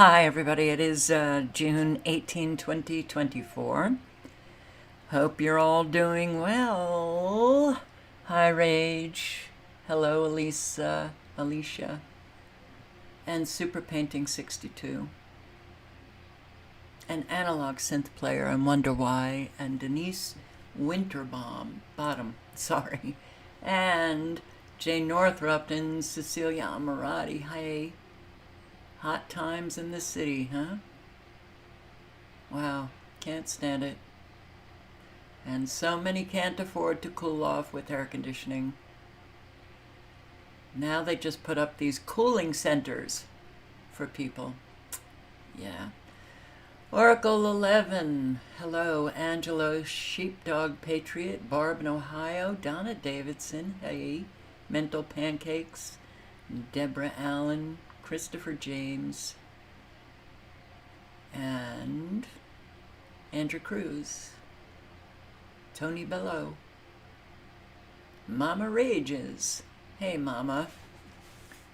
Hi, everybody. It is June 18, 2024. Hope you're all doing well. Hi, Rage. Hello, Elisa, Alicia, and Super Painting 62, and Analog Synth Player and Wonder Why, and Denise Winterbomb, Bottom, sorry, and Jane Northrup and Cecilia Amorati. Hi. Hot times in the city, huh? Wow, can't stand it. And so many can't afford to cool off with air conditioning. Now they just put up these cooling centers for people. Yeah. Oracle 11. Hello, Angelo, Sheepdog Patriot, Barb in Ohio, Donna Davidson, hey, Mental Pancakes, Deborah Allen, Christopher James, and Andrew Cruz, Tony Bello, Mama Rages. Hey, Mama.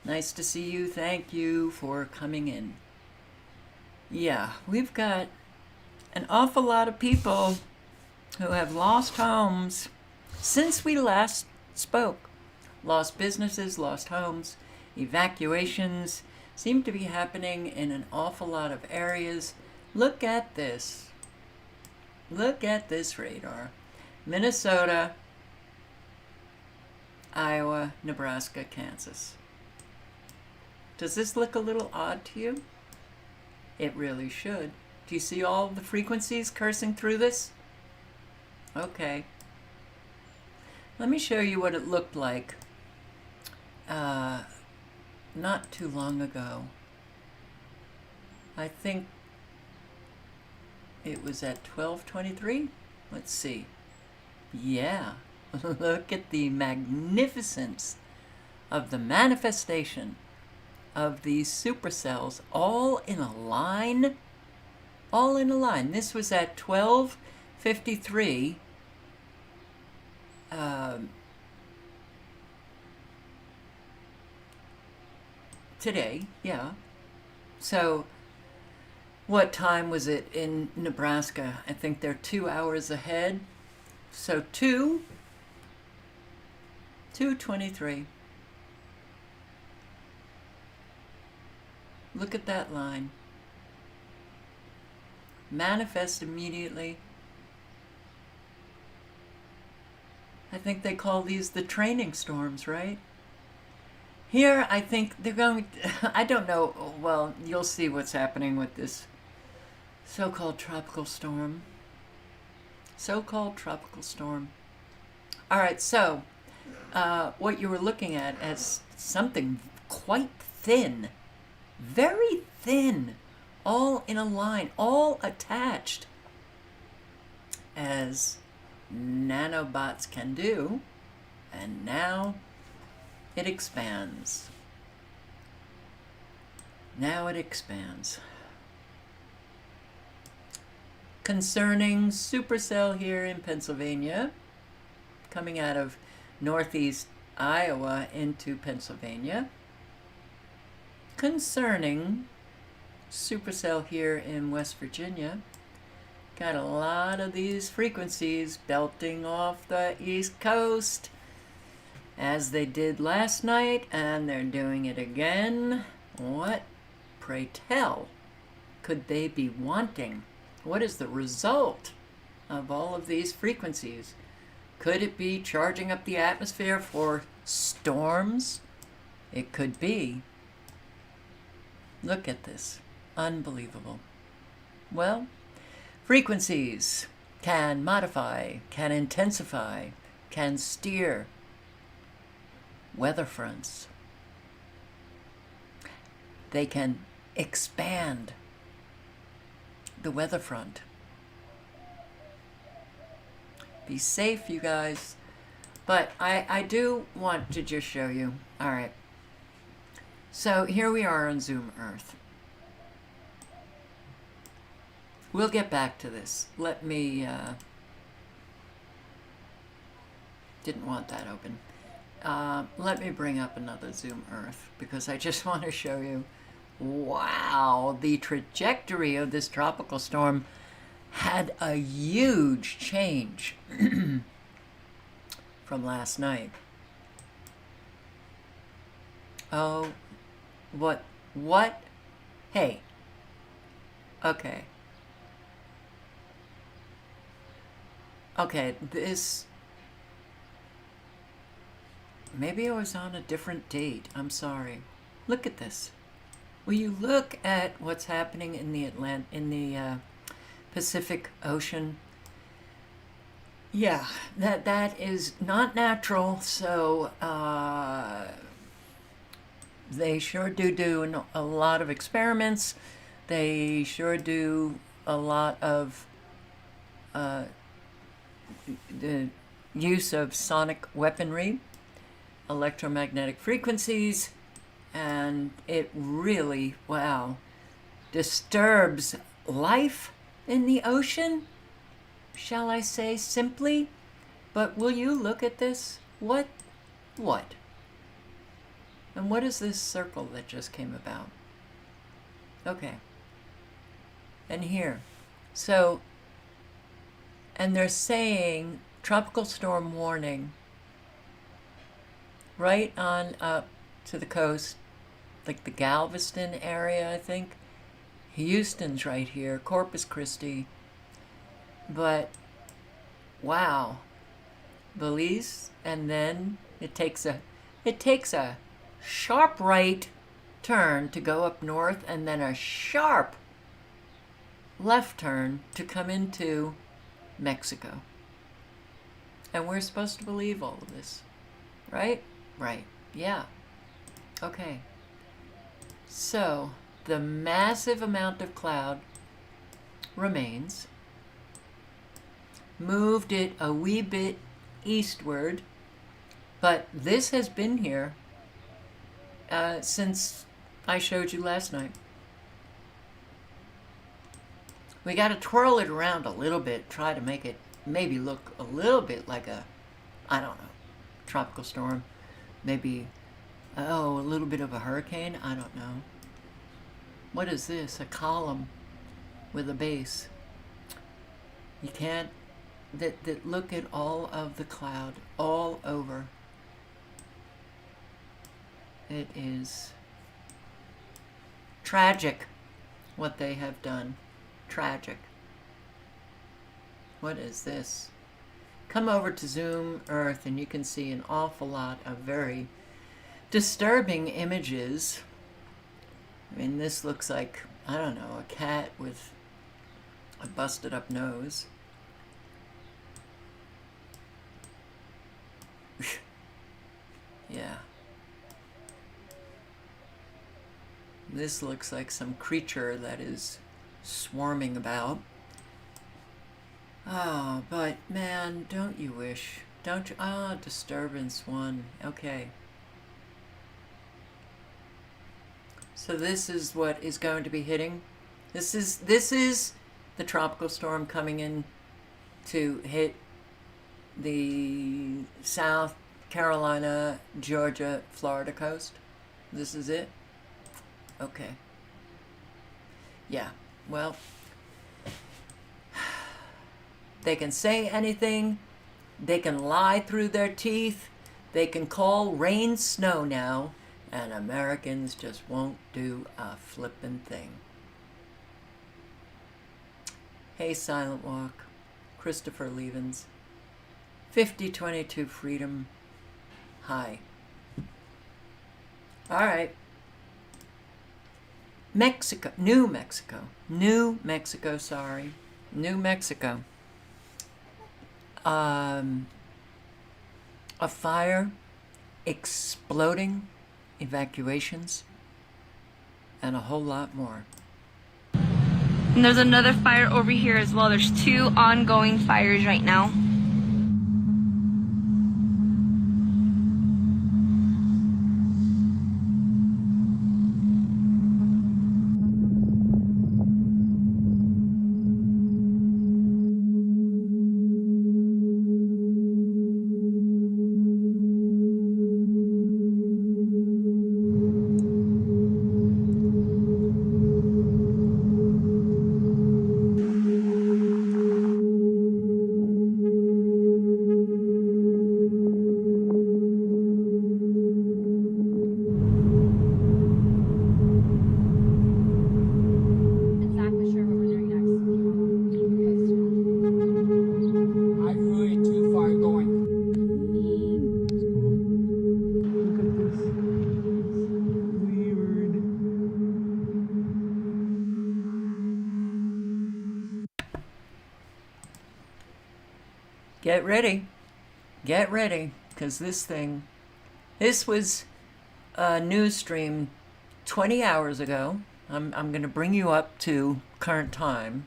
Nice to see you. Thank you for coming in. Yeah, we've got an awful lot of people who have lost homes since we last spoke. Lost businesses, lost homes, evacuations seem to be happening in an awful lot of areas. Look at this. Look at this radar. Minnesota, Iowa, Nebraska, Kansas. Does this look a little odd to you? It really should. Do you see all the frequencies coursing through this? Okay. Let me show you what it looked like not too long ago. I think it was at 12:23. Let's see. Yeah. Look at the magnificence of the manifestation of these supercells all in a line. All in a line. This was at 12:53. Today, yeah. So, what time was it in Nebraska? I think they're 2 hours ahead. So 2:23. Look at that line. Manifest immediately. I think they call these the training storms, right? Here, I think they're going, I don't know, well, you'll see what's happening with this so-called tropical storm. So-called tropical storm. All right, so what you were looking at as something quite thin, very thin, all in a line, all attached, as nanobots can do, and now it expands. Now it expands. Concerning supercell here in Pennsylvania, coming out of northeast Iowa into Pennsylvania. Concerning supercell here in West Virginia, got a lot of these frequencies belting off the East Coast, as they did last night, and they're doing it again. What, pray tell, could they be wanting? What is the result of all of these frequencies? Could it be charging up the atmosphere for storms? It could be. Look at this. Unbelievable. Well, frequencies can modify, can intensify, can steer weather fronts. They can expand the weather front. Be safe, you guys. But I do want to just show you. All right. So here we are on Zoom Earth. We'll get back to this. Let me, didn't want that open. Let me bring up another Zoom Earth, because I just want to show you wow, the trajectory of this tropical storm had a huge change from last night. Oh, what? What? Hey. Okay. Okay, this... Maybe I was on a different date. I'm sorry. Look at this. Will you look at what's happening in the Pacific Ocean? Yeah, that is not natural. So they sure do a lot of experiments. They sure do a lot of the use of sonic weaponry, electromagnetic frequencies, and it really, wow, disturbs life in the ocean, shall I say simply. But will you look at this? What? And what is this circle that just came about? Okay. And here. So, and they're saying tropical storm warning right on up to the coast, like the Galveston area, I think. Houston's right here, Corpus Christi. But, wow. Belize, and then it takes a sharp right turn to go up north, and then a sharp left turn to come into Mexico. And we're supposed to believe all of this, right? Right. Yeah. Okay. So, the massive amount of cloud remains, moved it a wee bit eastward, but this has been here since I showed you last night. We got to twirl it around a little bit, try to make it maybe look a little bit like a, I don't know, tropical storm. Maybe, a little bit of a hurricane. I don't know. What is this? A column with a base. You can't, that look at all of the cloud all over. It is tragic what they have done. Tragic. What is this? Come over to Zoom Earth and you can see an awful lot of very disturbing images. I mean, this looks like, I don't know, a cat with a busted up nose. Yeah. This looks like some creature that is swarming about. Oh, but man, don't you wish? Don't you? Ah, disturbance 1. Okay. So this is what is going to be hitting. This is the tropical storm coming in to hit the South Carolina, Georgia, Florida coast. This is it? Okay. Yeah, well, they can say anything. They can lie through their teeth. They can call rain snow now, and Americans just won't do a flippin' thing. Hey, Silent Walk. Christopher Levens. 5022 Freedom. Hi. All right. Mexico. New Mexico, sorry. New Mexico. A fire, exploding, evacuations, and a whole lot more. And there's another fire over here as well. There's 2 ongoing fires right now. get ready. Get ready, because this was a news stream 20 hours ago. I'm going to bring you up to current time.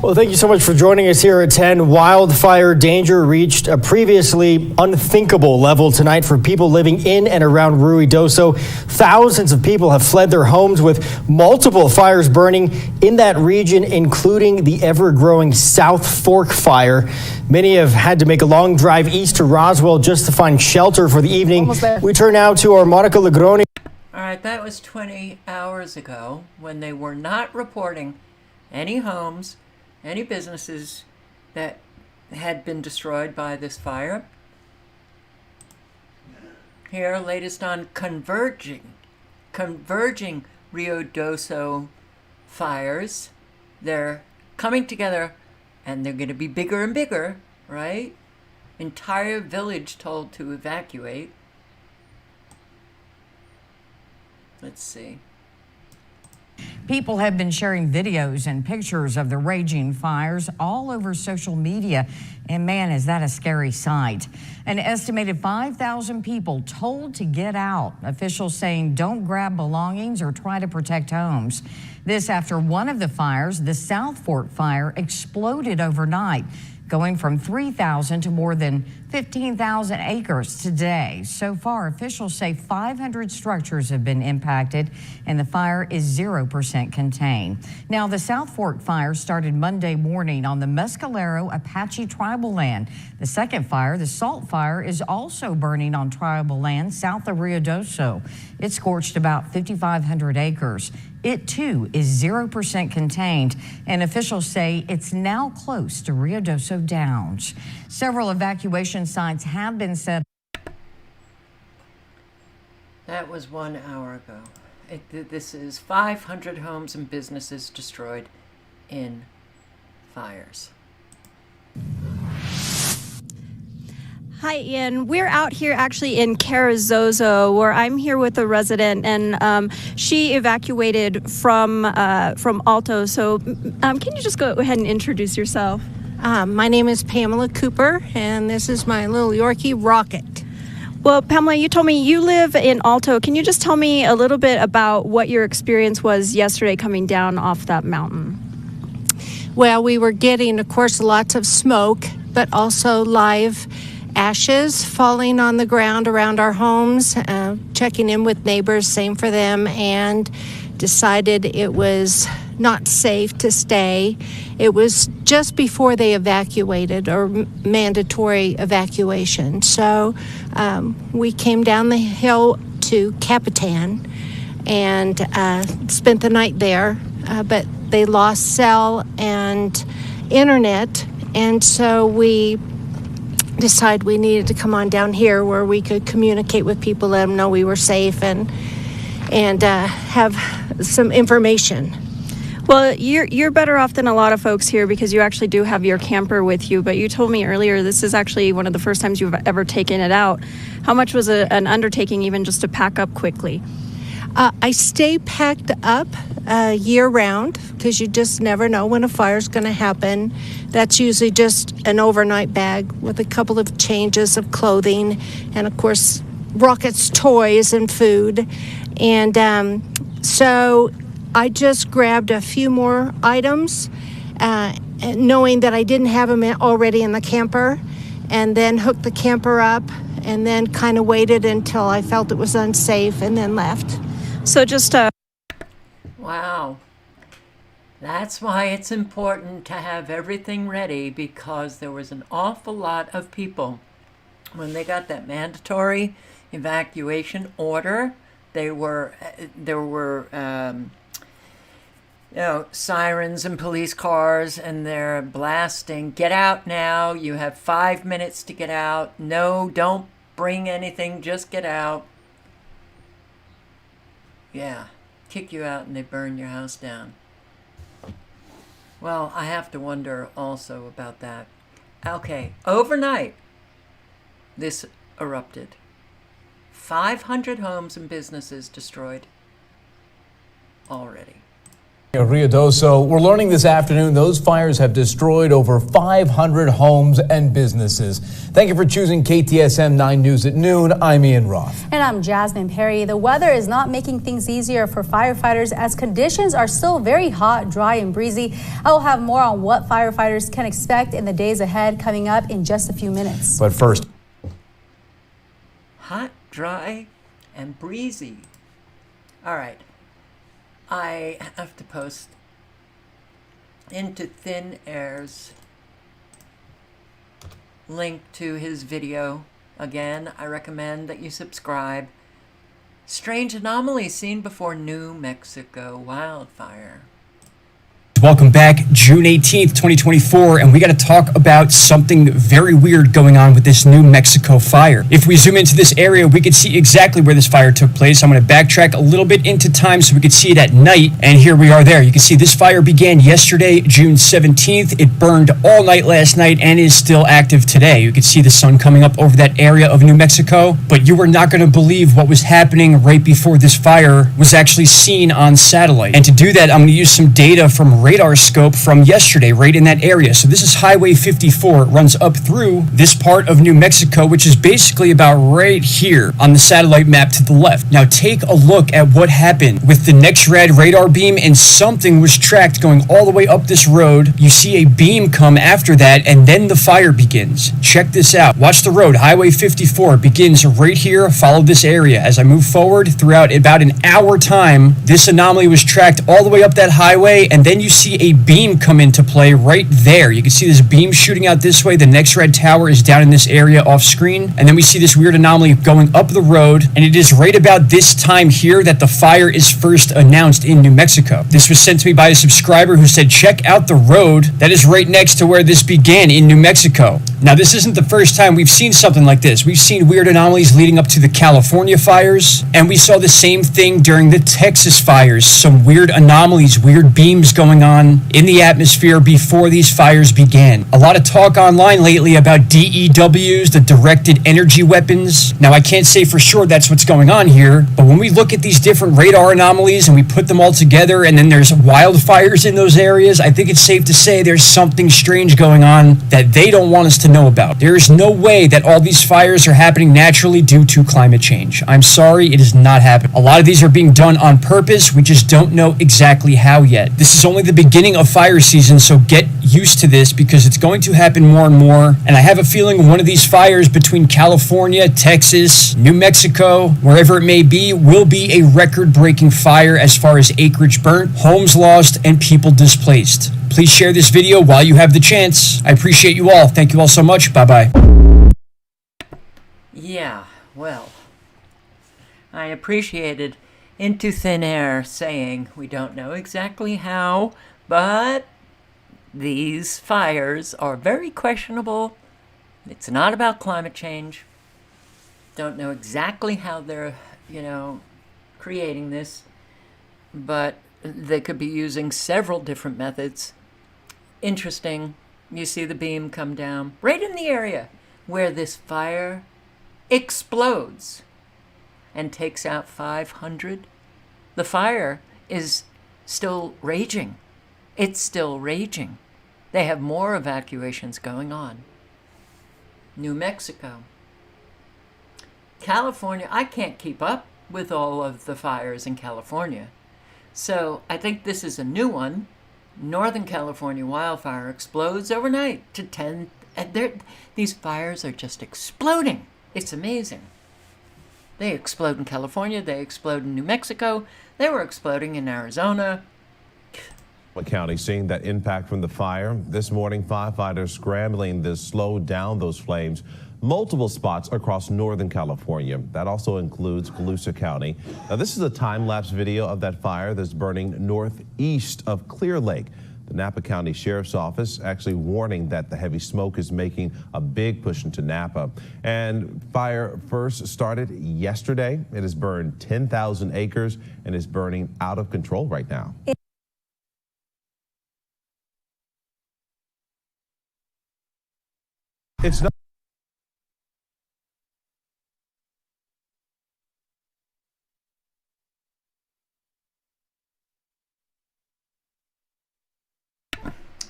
Well, thank you so much for joining us here at 10. Wildfire danger reached a previously unthinkable level tonight for people living in and around Ruidoso. Thousands of people have fled their homes with multiple fires burning in that region, including the ever-growing South Fork fire. Many have had to make a long drive east to Roswell just to find shelter for the evening. We turn now to our Monica Lagroni. All right, that was 20 hours ago when they were not reporting any homes, any businesses that had been destroyed by this fire. Here, latest on converging Ruidoso fires. They're coming together and they're going to be bigger and bigger, right? Entire village told to evacuate. Let's see. People have been sharing videos and pictures of the raging fires all over social media. And man, is that a scary sight. An estimated 5,000 people told to get out. Officials saying don't grab belongings or try to protect homes. This after one of the fires, the South Fork fire, exploded overnight, going from 3,000 to more than 15,000 acres today. So far, officials say 500 structures have been impacted and the fire is 0% contained. Now, the South Fork fire started Monday morning on the Mescalero Apache tribal land. The second fire, the Salt Fire, is also burning on tribal land south of Ruidoso. It scorched about 5,500 acres. It too is 0% contained, and officials say it's now close to Ruidoso Downs. Several evacuation sites have been set. That was 1 hour ago. This is 500 homes and businesses destroyed in fires. Hi, Ian. We're out here actually in Carrizozo, where I'm here with a resident, and she evacuated from Alto. So can you just go ahead and introduce yourself? My name is Pamela Cooper, and this is my little Yorkie Rocket. Well, Pamela, you told me you live in Alto. Can you just tell me a little bit about what your experience was yesterday coming down off that mountain? Well, we were getting, of course, lots of smoke, but also live ashes falling on the ground around our homes, checking in with neighbors, same for them, and decided it was not safe to stay. It was just before they evacuated, or mandatory evacuation. So we came down the hill to Capitan and spent the night there, but they lost cell and internet, and so we decided we needed to come on down here where we could communicate with people, let them know we were safe, and have some information. Well, you're better off than a lot of folks here because you actually do have your camper with you. But you told me earlier this is actually one of the first times you've ever taken it out. How much was an undertaking even just to pack up quickly? I stay packed up year round because you just never know when a fire's going to happen. That's usually just an overnight bag with a couple of changes of clothing and, of course, Rocket's toys and food. And so I just grabbed a few more items, knowing that I didn't have them already in the camper, and then hooked the camper up and then kind of waited until I felt it was unsafe and then left. So just Wow. That's why it's important to have everything ready, because there was an awful lot of people when they got that mandatory evacuation order. There were sirens and police cars, and they're blasting, "Get out now, you have 5 minutes to get out. No, don't bring anything, just get out." Yeah, kick you out and they burn your house down. Well, I have to wonder also about that. Okay, overnight, this erupted. 500 homes and businesses destroyed already. Ruidoso, we're learning this afternoon those fires have destroyed over 500 homes and businesses. Thank you for choosing KTSM 9 News at noon. I'm Ian Roth. And I'm Jasmine Perry. The weather is not making things easier for firefighters as conditions are still very hot, dry, and breezy. I will have more on what firefighters can expect in the days ahead coming up in just a few minutes. But first, Hot, dry, and breezy. All right. I have to post Into Thin Air's link to his video. Again, I recommend that you subscribe. Strange anomaly seen before New Mexico wildfire. Welcome back, June 18th, 2024, and we got to talk about something very weird going on with this New Mexico fire. If we zoom into this area, we can see exactly where this fire took place. I'm going to backtrack a little bit into time so we could see it at night, and here we are there. You can see this fire began yesterday, June 17th. It burned all night last night and is still active today. You can see the sun coming up over that area of New Mexico, but you are not going to believe what was happening right before this fire was actually seen on satellite. And to do that, I'm going to use some data from radar scope from yesterday right in that area. So this is Highway 54. It runs up through this part of New Mexico, which is basically about right here on the satellite map to the left. Now take a look at what happened with the NextRad radar beam, and something was tracked going all the way up this road. You see a beam come after that, and then the fire begins. Check this out. Watch the road. Highway 54 begins right here. Follow this area. As I move forward throughout about an hour time, this anomaly was tracked all the way up that highway, and then you see a beam come into play right there. You can see this beam shooting out this way. The NextRad tower is down in this area off screen, and then we see this weird anomaly going up the road, and it is right about this time here that the fire is first announced in New Mexico. This was sent to me by a subscriber who said, check out the road that is right next to where this began in New Mexico. Now, this isn't the first time we've seen something like this. We've seen weird anomalies leading up to the California fires, and we saw the same thing during the Texas fires. Some weird anomalies, weird beams going on in the atmosphere before these fires began. A lot of talk online lately about DEWs, the directed energy weapons. Now, I can't say for sure that's what's going on here, but when we look at these different radar anomalies and we put them all together, and then there's wildfires in those areas, I think it's safe to say there's something strange going on that they don't want us to know about. There is no way that all these fires are happening naturally due to climate change. I'm sorry, it is not happening. A lot of these are being done on purpose. We just don't know exactly how yet. This is only the beginning of fire season, so get used to this because it's going to happen more and more. And I have a feeling one of these fires between California, Texas, New Mexico, wherever it may be, will be a record-breaking fire as far as acreage burnt, homes lost, and people displaced. Please share this video while you have the chance. I appreciate you all. Thank you all so much. Bye-bye. Yeah, well, I appreciated Into Thin Air saying we don't know exactly how, but these fires are very questionable. It's not about climate change. Don't know exactly how they're, creating this, but they could be using several different methods. Interesting. You see the beam come down right in the area where this fire explodes and takes out 500. The fire is still raging. It's still raging. They have more evacuations going on. New Mexico. California, I can't keep up with all of the fires in California. So I think this is a new one. Northern California wildfire explodes overnight to 10. These fires are just exploding. It's amazing. They explode in California. They explode in New Mexico. They were exploding in Arizona. County seeing that impact from the fire. This morning, firefighters scrambling to slow down those flames. Multiple spots across Northern California. That also includes Colusa County. Now, this is a time-lapse video of that fire that's burning northeast of Clear Lake. The Napa County Sheriff's Office actually warning that the heavy smoke is making a big push into Napa. And fire first started yesterday. It has burned 10,000 acres and is burning out of control right now. It's not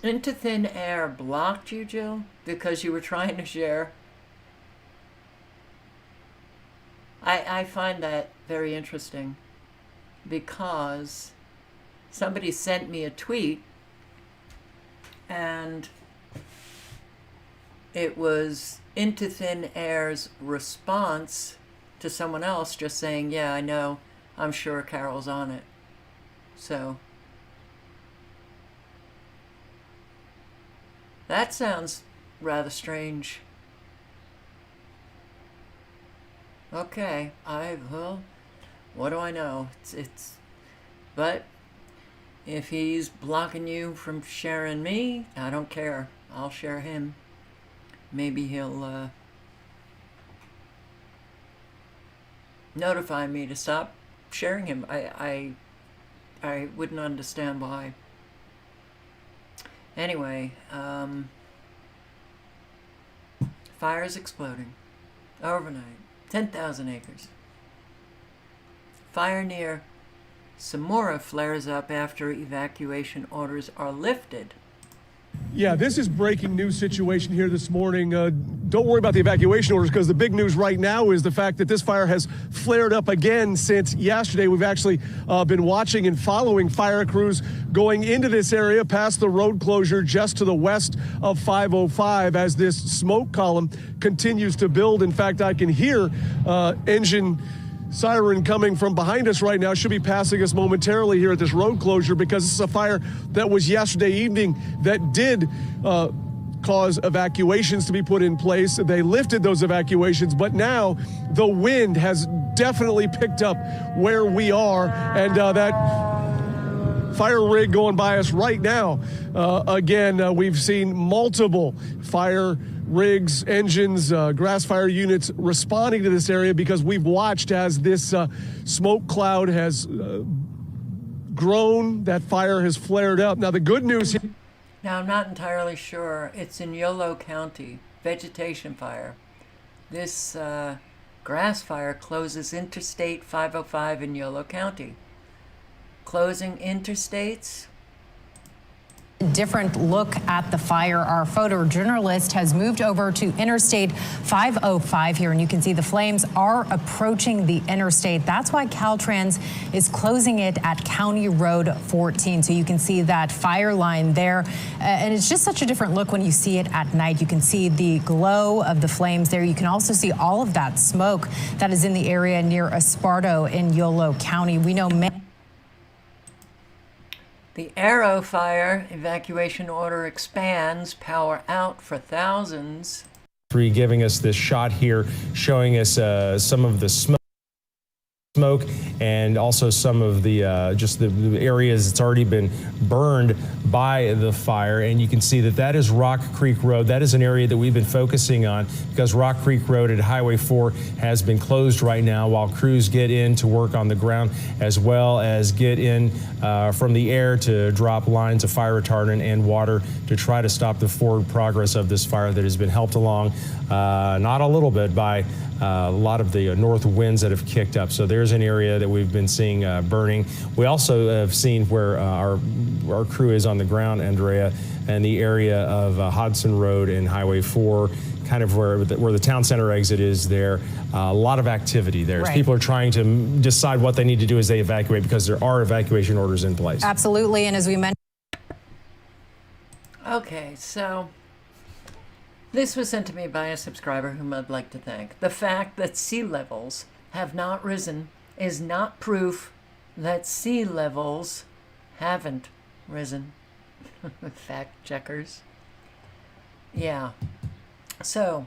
Into Thin Air blocked you, Jill, because you were trying to share. I find that very interesting because somebody sent me a tweet and it was Into Thin Air's response to someone else just saying, yeah, I know, I'm sure Carol's on it. So that sounds rather strange. Okay, well, what do I know? But if he's blocking you from sharing me, I don't care. I'll share him. Maybe he'll notify me to stop sharing him. I wouldn't understand why. Anyway, fires exploding overnight. 10,000 acres. Fire near Samora flares up after evacuation orders are lifted. Yeah, this is breaking news situation here this morning. Don't worry about the evacuation orders because the big news right now is the fact that this fire has flared up again since yesterday. We've actually been watching and following fire crews going into this area past the road closure just to the west of 505 as this smoke column continues to build. In fact, I can hear engine siren coming from behind us right now. Should be passing us momentarily here at this road closure because this is a fire that was yesterday evening that did cause evacuations to be put in place. They lifted those evacuations, but now the wind has definitely picked up where we are, and that fire rig going by us right now. Again, we've seen multiple fire rigs, engines, grass fire units responding to this area because we've watched as this smoke cloud has grown, that fire has flared up. Now, the good news here. Now, I'm not entirely sure. It's in Yolo County, vegetation fire. This grass fire closes Interstate 505 in Yolo County. Closing interstates. Different look at the fire. Our photojournalist has moved over to Interstate 505 here, and you can see the flames are approaching the interstate. That's why Caltrans is closing it at County Road 14. So you can see that fire line there. And it's just such a different look when you see it at night. You can see the glow of the flames there. You can also see all of that smoke that is in the area near Esparto in Yolo County. We know many. The Arrow fire evacuation order expands, power out for thousands. Giving us this shot here, showing us some of the smoke and also some of the just the areas that's already been burned by the fire. And you can see that that is Rock Creek Road. That is an area that we've been focusing on because Rock Creek Road at Highway 4 has been closed right now while crews get in to work on the ground as well as get in from the air to drop lines of fire retardant and water to try to stop the forward progress of this fire that has been helped along not a little bit by a lot of the north winds that have kicked up. So there's an area that we've been seeing burning. We also have seen where our crew is on the ground, Andrea, and the area of Hodson Road and Highway 4, kind of where the town center exit is there. A lot of activity there. Right. People are trying to decide what they need to do as they evacuate because there are evacuation orders in place. Absolutely, and as we mentioned. Okay, so this was sent to me by a subscriber whom I'd like to thank. The fact that sea levels have not risen is not proof that sea levels haven't risen. Fact checkers. Yeah. So,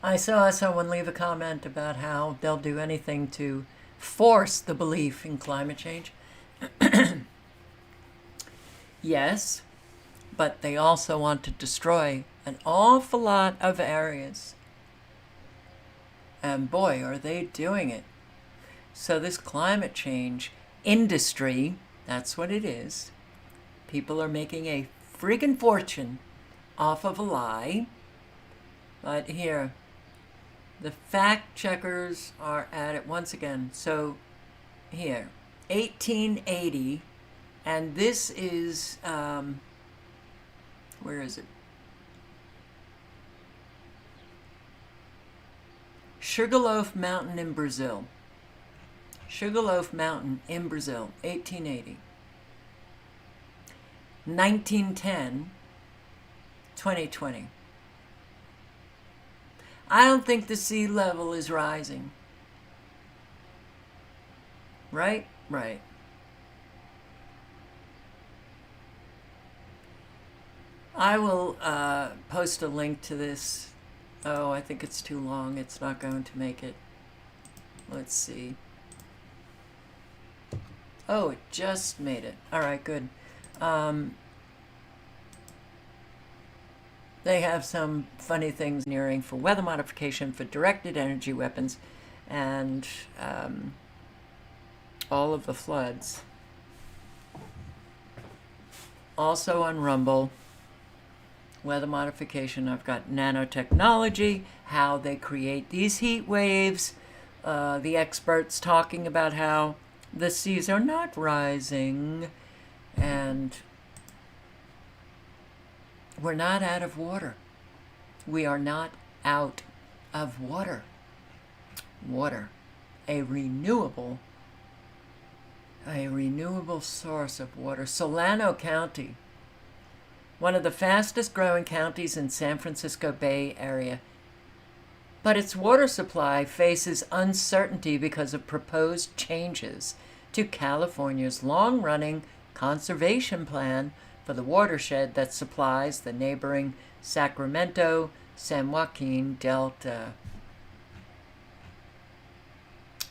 I saw someone leave a comment about how they'll do anything to force the belief in climate change. Yes, but they also want to destroy an awful lot of areas. And boy, are they doing it. So this climate change industry, that's what it is. People are making a friggin' fortune off of a lie. But here, the fact checkers are at it once again. So here, 1880, and this is Where is it? Sugarloaf Mountain in Brazil. Sugarloaf Mountain in Brazil, 1880. 1910, 2020. I don't think the sea level is rising. Right? Right. I will post a link to this. Oh, I think it's too long. It's not going to make it. Let's see. Oh, it just made it. All right, good. They have some funny things nearing for weather modification for directed energy weapons and all of the floods. Also on Rumble, weather modification. I've got nanotechnology, how they create these heat waves. The experts talking about how the seas are not rising and we're not out of water. We are not out of water. Water, a renewable source of water. Solano County, one of the fastest growing counties in San Francisco Bay Area. But its water supply faces uncertainty because of proposed changes to California's long-running conservation plan for the watershed that supplies the neighboring Sacramento-San Joaquin Delta.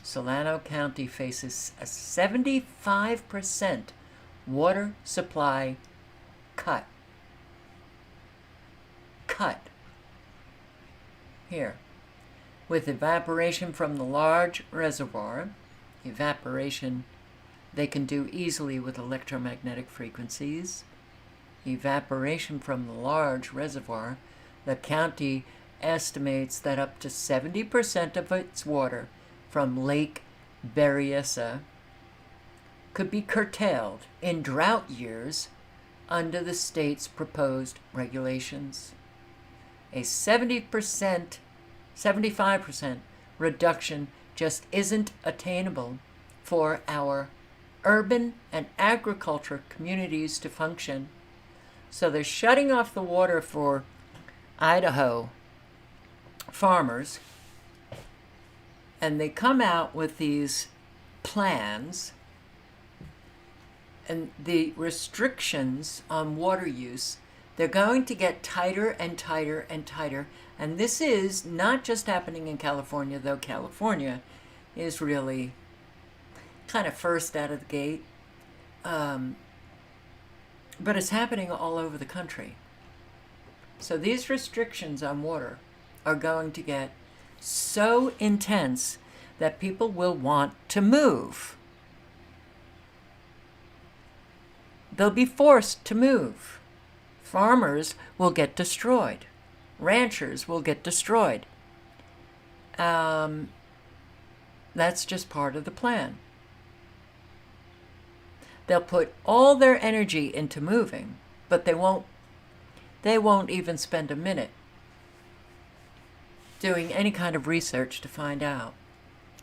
Solano County faces a 75% water supply cut. Here. With evaporation from the large reservoir, evaporation they can do easily with electromagnetic frequencies. Evaporation from the large reservoir, the county estimates that up to 70% of its water from Lake Berryessa could be curtailed in drought years under the state's proposed regulations. A 75% reduction just isn't attainable for our urban and agriculture communities to function. So they're shutting off the water for Idaho farmers, and they come out with these plans, and the restrictions on water use, they're going to get tighter and tighter and tighter. And this is not just happening in California, though California is really kind of first out of the gate. But it's happening all over the country. So these restrictions on water are going to get so intense that people will want to move. They'll be forced to move. Farmers will get destroyed. Ranchers will get destroyed. That's just part of the plan. They'll put all their energy into moving, but they won't even spend a minute doing any kind of research to find out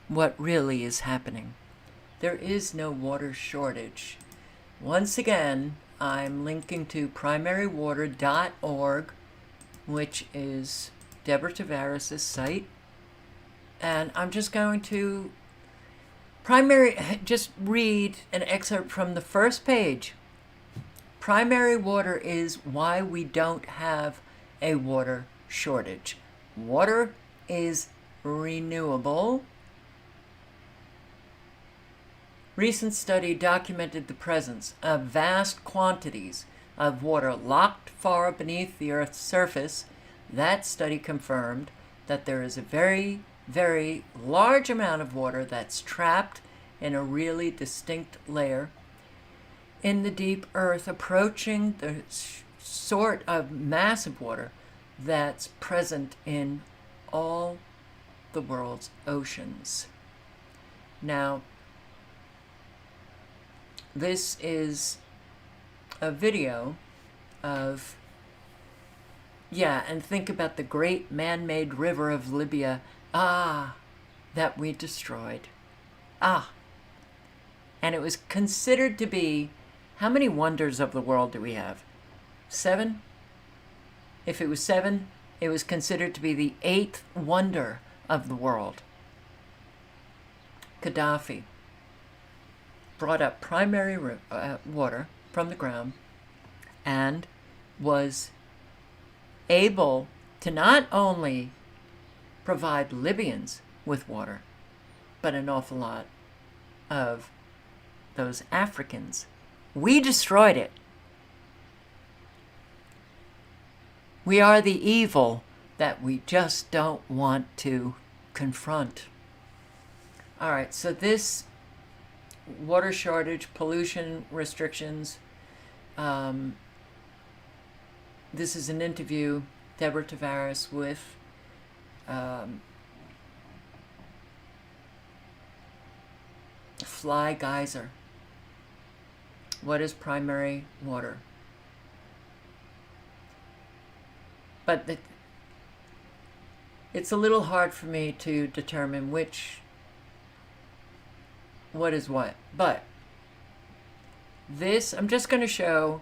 what really is happening. There is no water shortage. Once again, I'm linking to primarywater.org, which is Deborah Tavares' site. And I'm just going to just read an excerpt from the first page. Primary water is why we don't have a water shortage. Water is renewable. Recent study documented the presence of vast quantities of water locked far beneath the Earth's surface. That study confirmed that there is a very, very large amount of water that's trapped in a really distinct layer in the deep earth, approaching the sort of massive water that's present in all the world's oceans. Now, this is a video of Yeah, and think about the great man-made river of Libya, that we destroyed. And it was considered to be, how many wonders of the world do we have? 7? If it was 7, it was considered to be the 8th wonder of the world. Gaddafi brought up primary water from the ground and was able to not only provide Libyans with water, but an awful lot of those Africans. We destroyed it. We are the evil that we just don't want to confront. All right, so this water shortage, pollution restrictions, this is an interview, Deborah Tavares, with Fly Geyser. What is primary water? But it's a little hard for me to determine what is what. But this, I'm just going to show,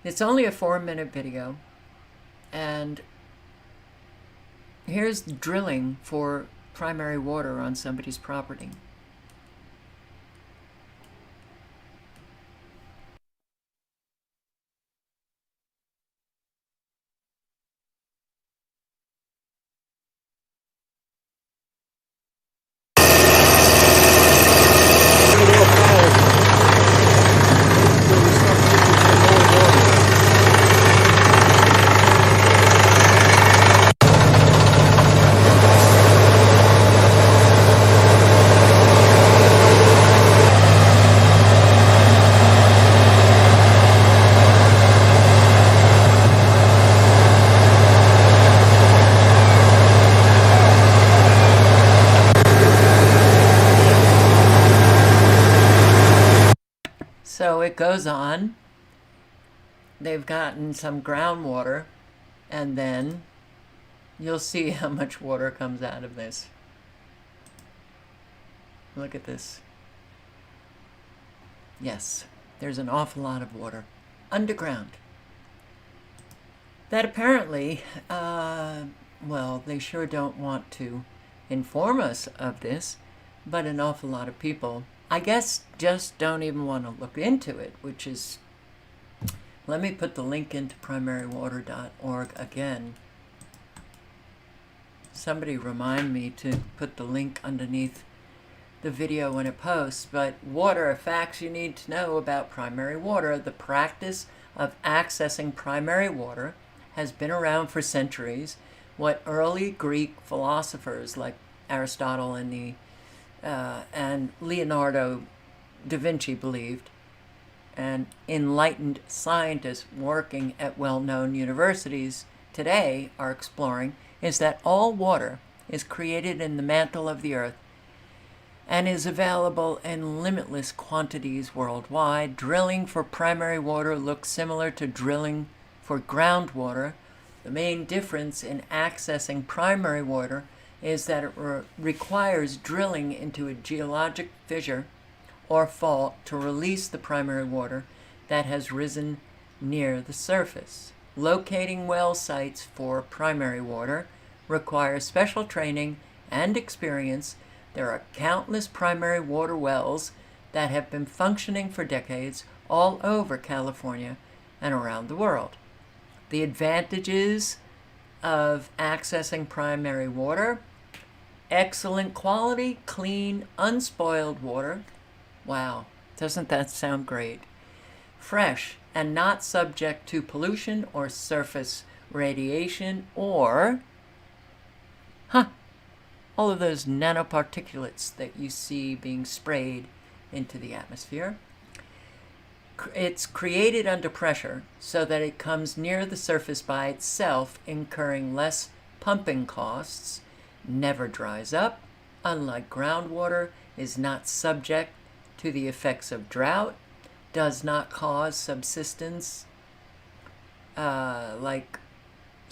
it's only a 4-minute video. And here's drilling for primary water on somebody's property. So it goes on. They've gotten some groundwater, and then you'll see how much water comes out of this. Look at this. Yes, there's an awful lot of water underground. That apparently, well, they sure don't want to inform us of this, but an awful lot of people, I guess, just don't even want to look into it, which is, let me put the link into primarywater.org again. Somebody remind me to put the link underneath the video when it posts. But water, facts you need to know about primary water. The practice of accessing primary water has been around for centuries. What early Greek philosophers like Aristotle and Leonardo da Vinci believed, and enlightened scientists working at well-known universities today are exploring, is that all water is created in the mantle of the earth and is available in limitless quantities worldwide. Drilling for primary water looks similar to drilling for groundwater. The main difference in accessing primary water is that it requires drilling into a geologic fissure or fault to release the primary water that has risen near the surface. Locating well sites for primary water requires special training and experience. There are countless primary water wells that have been functioning for decades all over California and around the world. The advantages of accessing primary water: excellent quality, clean, unspoiled water. Wow, doesn't that sound great? Fresh and not subject to pollution or surface radiation or, all of those nanoparticulates that you see being sprayed into the atmosphere. It's created under pressure so that it comes near the surface by itself, incurring less pumping costs, never dries up, unlike groundwater, is not subject to the effects of drought, does not cause subsidence like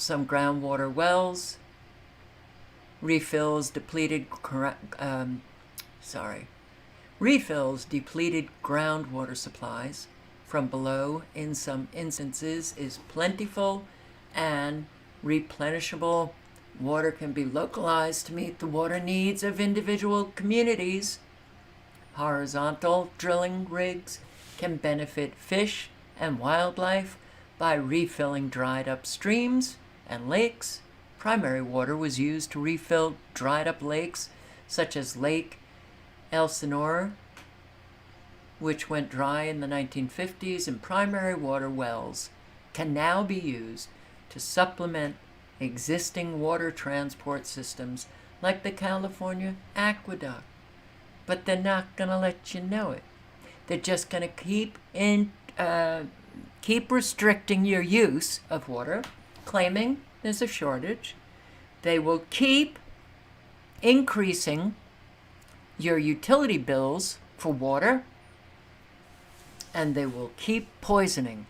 some groundwater wells, refills depleted groundwater supplies from below in some instances is plentiful and replenishable. Water can be localized to meet the water needs of individual communities. Horizontal drilling rigs can benefit fish and wildlife by refilling dried up streams and lakes. Primary water was used to refill dried up lakes such as Lake Elsinore, which went dry in the 1950s, and primary water wells can now be used to supplement existing water transport systems like the California Aqueduct. But they're not going to let you know it. They're just going to keep restricting your use of water, claiming there's a shortage. They will keep increasing your utility bills for water, and they will keep poisoning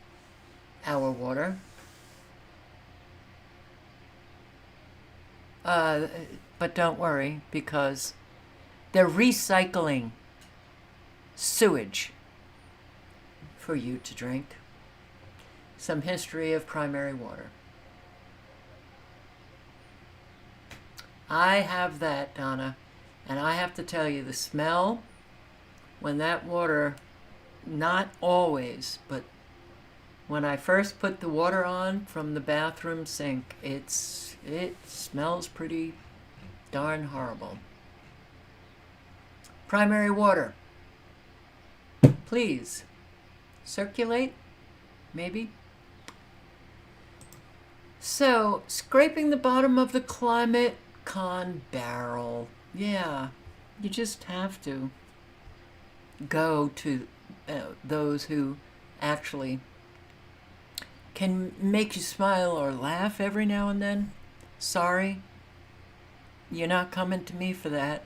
our water. But don't worry, because they're recycling sewage for you to drink. Some history of primary water. I have that, Donna, and I have to tell you, the smell when that water, not always, but when I first put the water on from the bathroom sink, it smells pretty darn horrible. Primary water. Please circulate, maybe. So, scraping the bottom of the Climate Con barrel. Yeah, you just have to go to those who actually can make you smile or laugh every now and then. Sorry, you're not coming to me for that.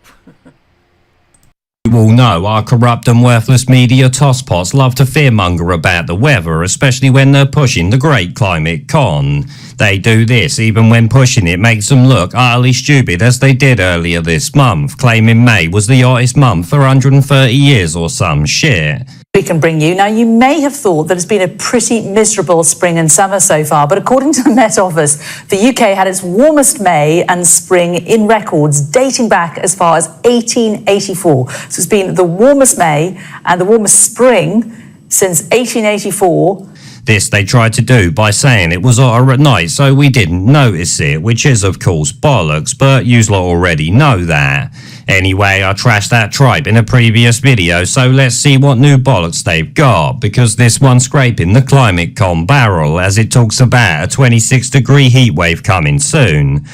You all know our corrupt and worthless media tosspots love to fearmonger about the weather, especially when they're pushing the Great Climate Con. They do this even when pushing it makes them look utterly stupid, as they did earlier this month, claiming May was the hottest month for 130 years or some shit. We can bring you. Now, you may have thought that it's been a pretty miserable spring and summer so far, but according to the Met Office, the UK had its warmest May and spring in records dating back as far as 1884. So it's been the warmest May and the warmest spring since 1884. This they tried to do by saying it was hotter at night so we didn't notice it, which is of course bollocks, but yous lot already know that. Anyway, I trashed that tripe in a previous video, so let's see what new bollocks they've got, because this one's scraping the Climate Con barrel as it talks about a 26-degree heatwave coming soon.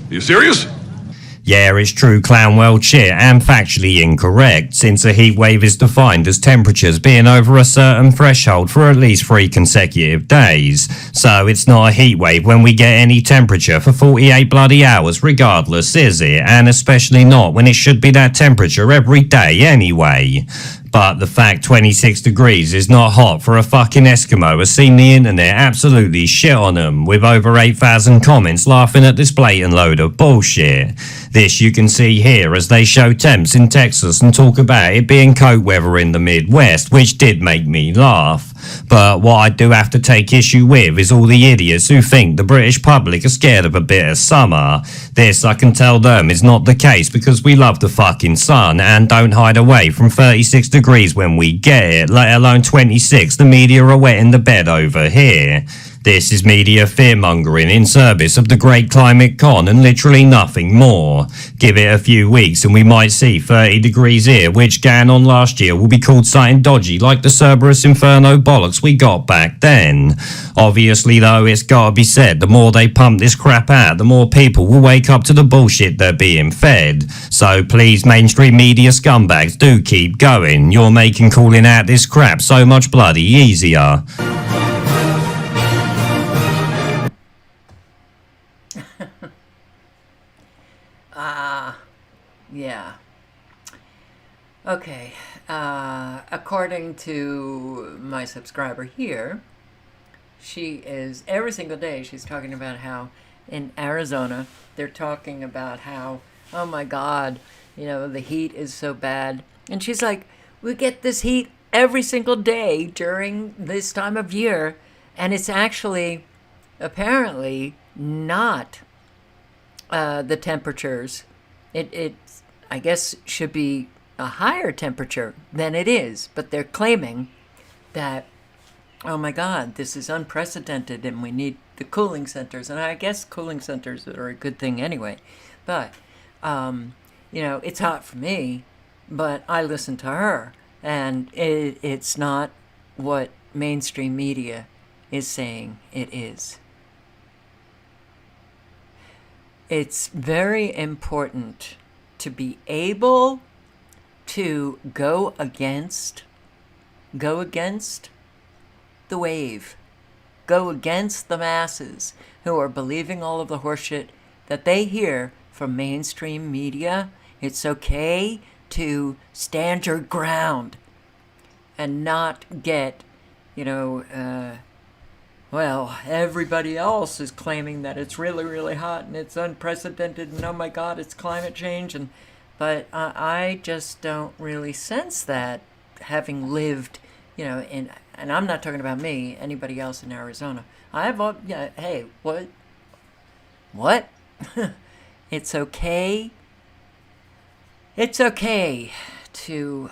You serious? Yeah, it's true Clownwell shit and factually incorrect, since a heat wave is defined as temperatures being over a certain threshold for at least 3 consecutive days. So it's not a heat wave when we get any temperature for 48 bloody hours regardless, is it? And especially not when it should be that temperature every day anyway. But the fact 26 degrees is not hot for a fucking Eskimo has seen the internet absolutely shit on them, with over 8,000 comments laughing at this blatant load of bullshit. This you can see here as they show temps in Texas and talk about it being cold weather in the Midwest, which did make me laugh. But what I do have to take issue with is all the idiots who think the British public are scared of a bit of summer. This, I can tell them, is not the case because we love the fucking sun and don't hide away from 36 degrees when we get it, let alone 26. The media are wetting the bed over here. This is media fearmongering in service of the Great Climate Con and literally nothing more. Give it a few weeks and we might see 30 degrees here, which going on last year will be called something dodgy like the Cerberus Inferno bollocks we got back then. Obviously though, it's gotta be said, the more they pump this crap out, the more people will wake up to the bullshit they're being fed. So please, mainstream media scumbags, do keep going. You're making calling out this crap so much bloody easier. Yeah. Okay. According to my subscriber here, she is, every single day, she's talking about how in Arizona, they're talking about how, oh my God, you know, the heat is so bad. And she's like, we get this heat every single day during this time of year, and it's actually apparently not the temperatures. It I guess should be a higher temperature than it is, but they're claiming that, oh my God, this is unprecedented and we need the cooling centers. And I guess cooling centers are a good thing anyway. But, you know, it's hot for me, but I listen to her. And it's not what mainstream media is saying it is. It's very important to be able to go against the wave, go against the masses who are believing all of the horseshit that they hear from mainstream media. It's okay to stand your ground and not get, you know, well, everybody else is claiming that it's really, really hot and it's unprecedented and oh my God, it's climate change. But I just don't really sense that, having lived, you know, and I'm not talking about me, anybody else in Arizona. Hey, what? It's okay. It's okay to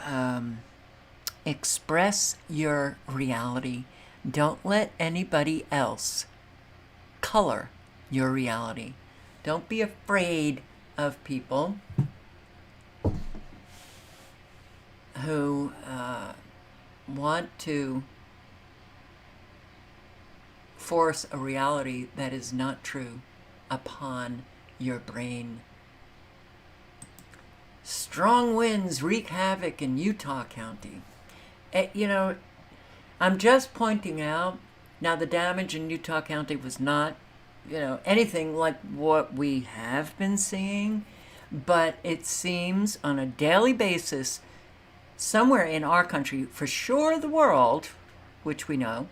express your reality. Don't let anybody else color your reality. Don't be afraid of people who want to force a reality that is not true upon your brain. Strong winds wreak havoc in Utah County. You know, I'm just pointing out, now the damage in Utah County was not, you know, anything like what we have been seeing, but it seems on a daily basis, somewhere in our country, for sure the world, which we know,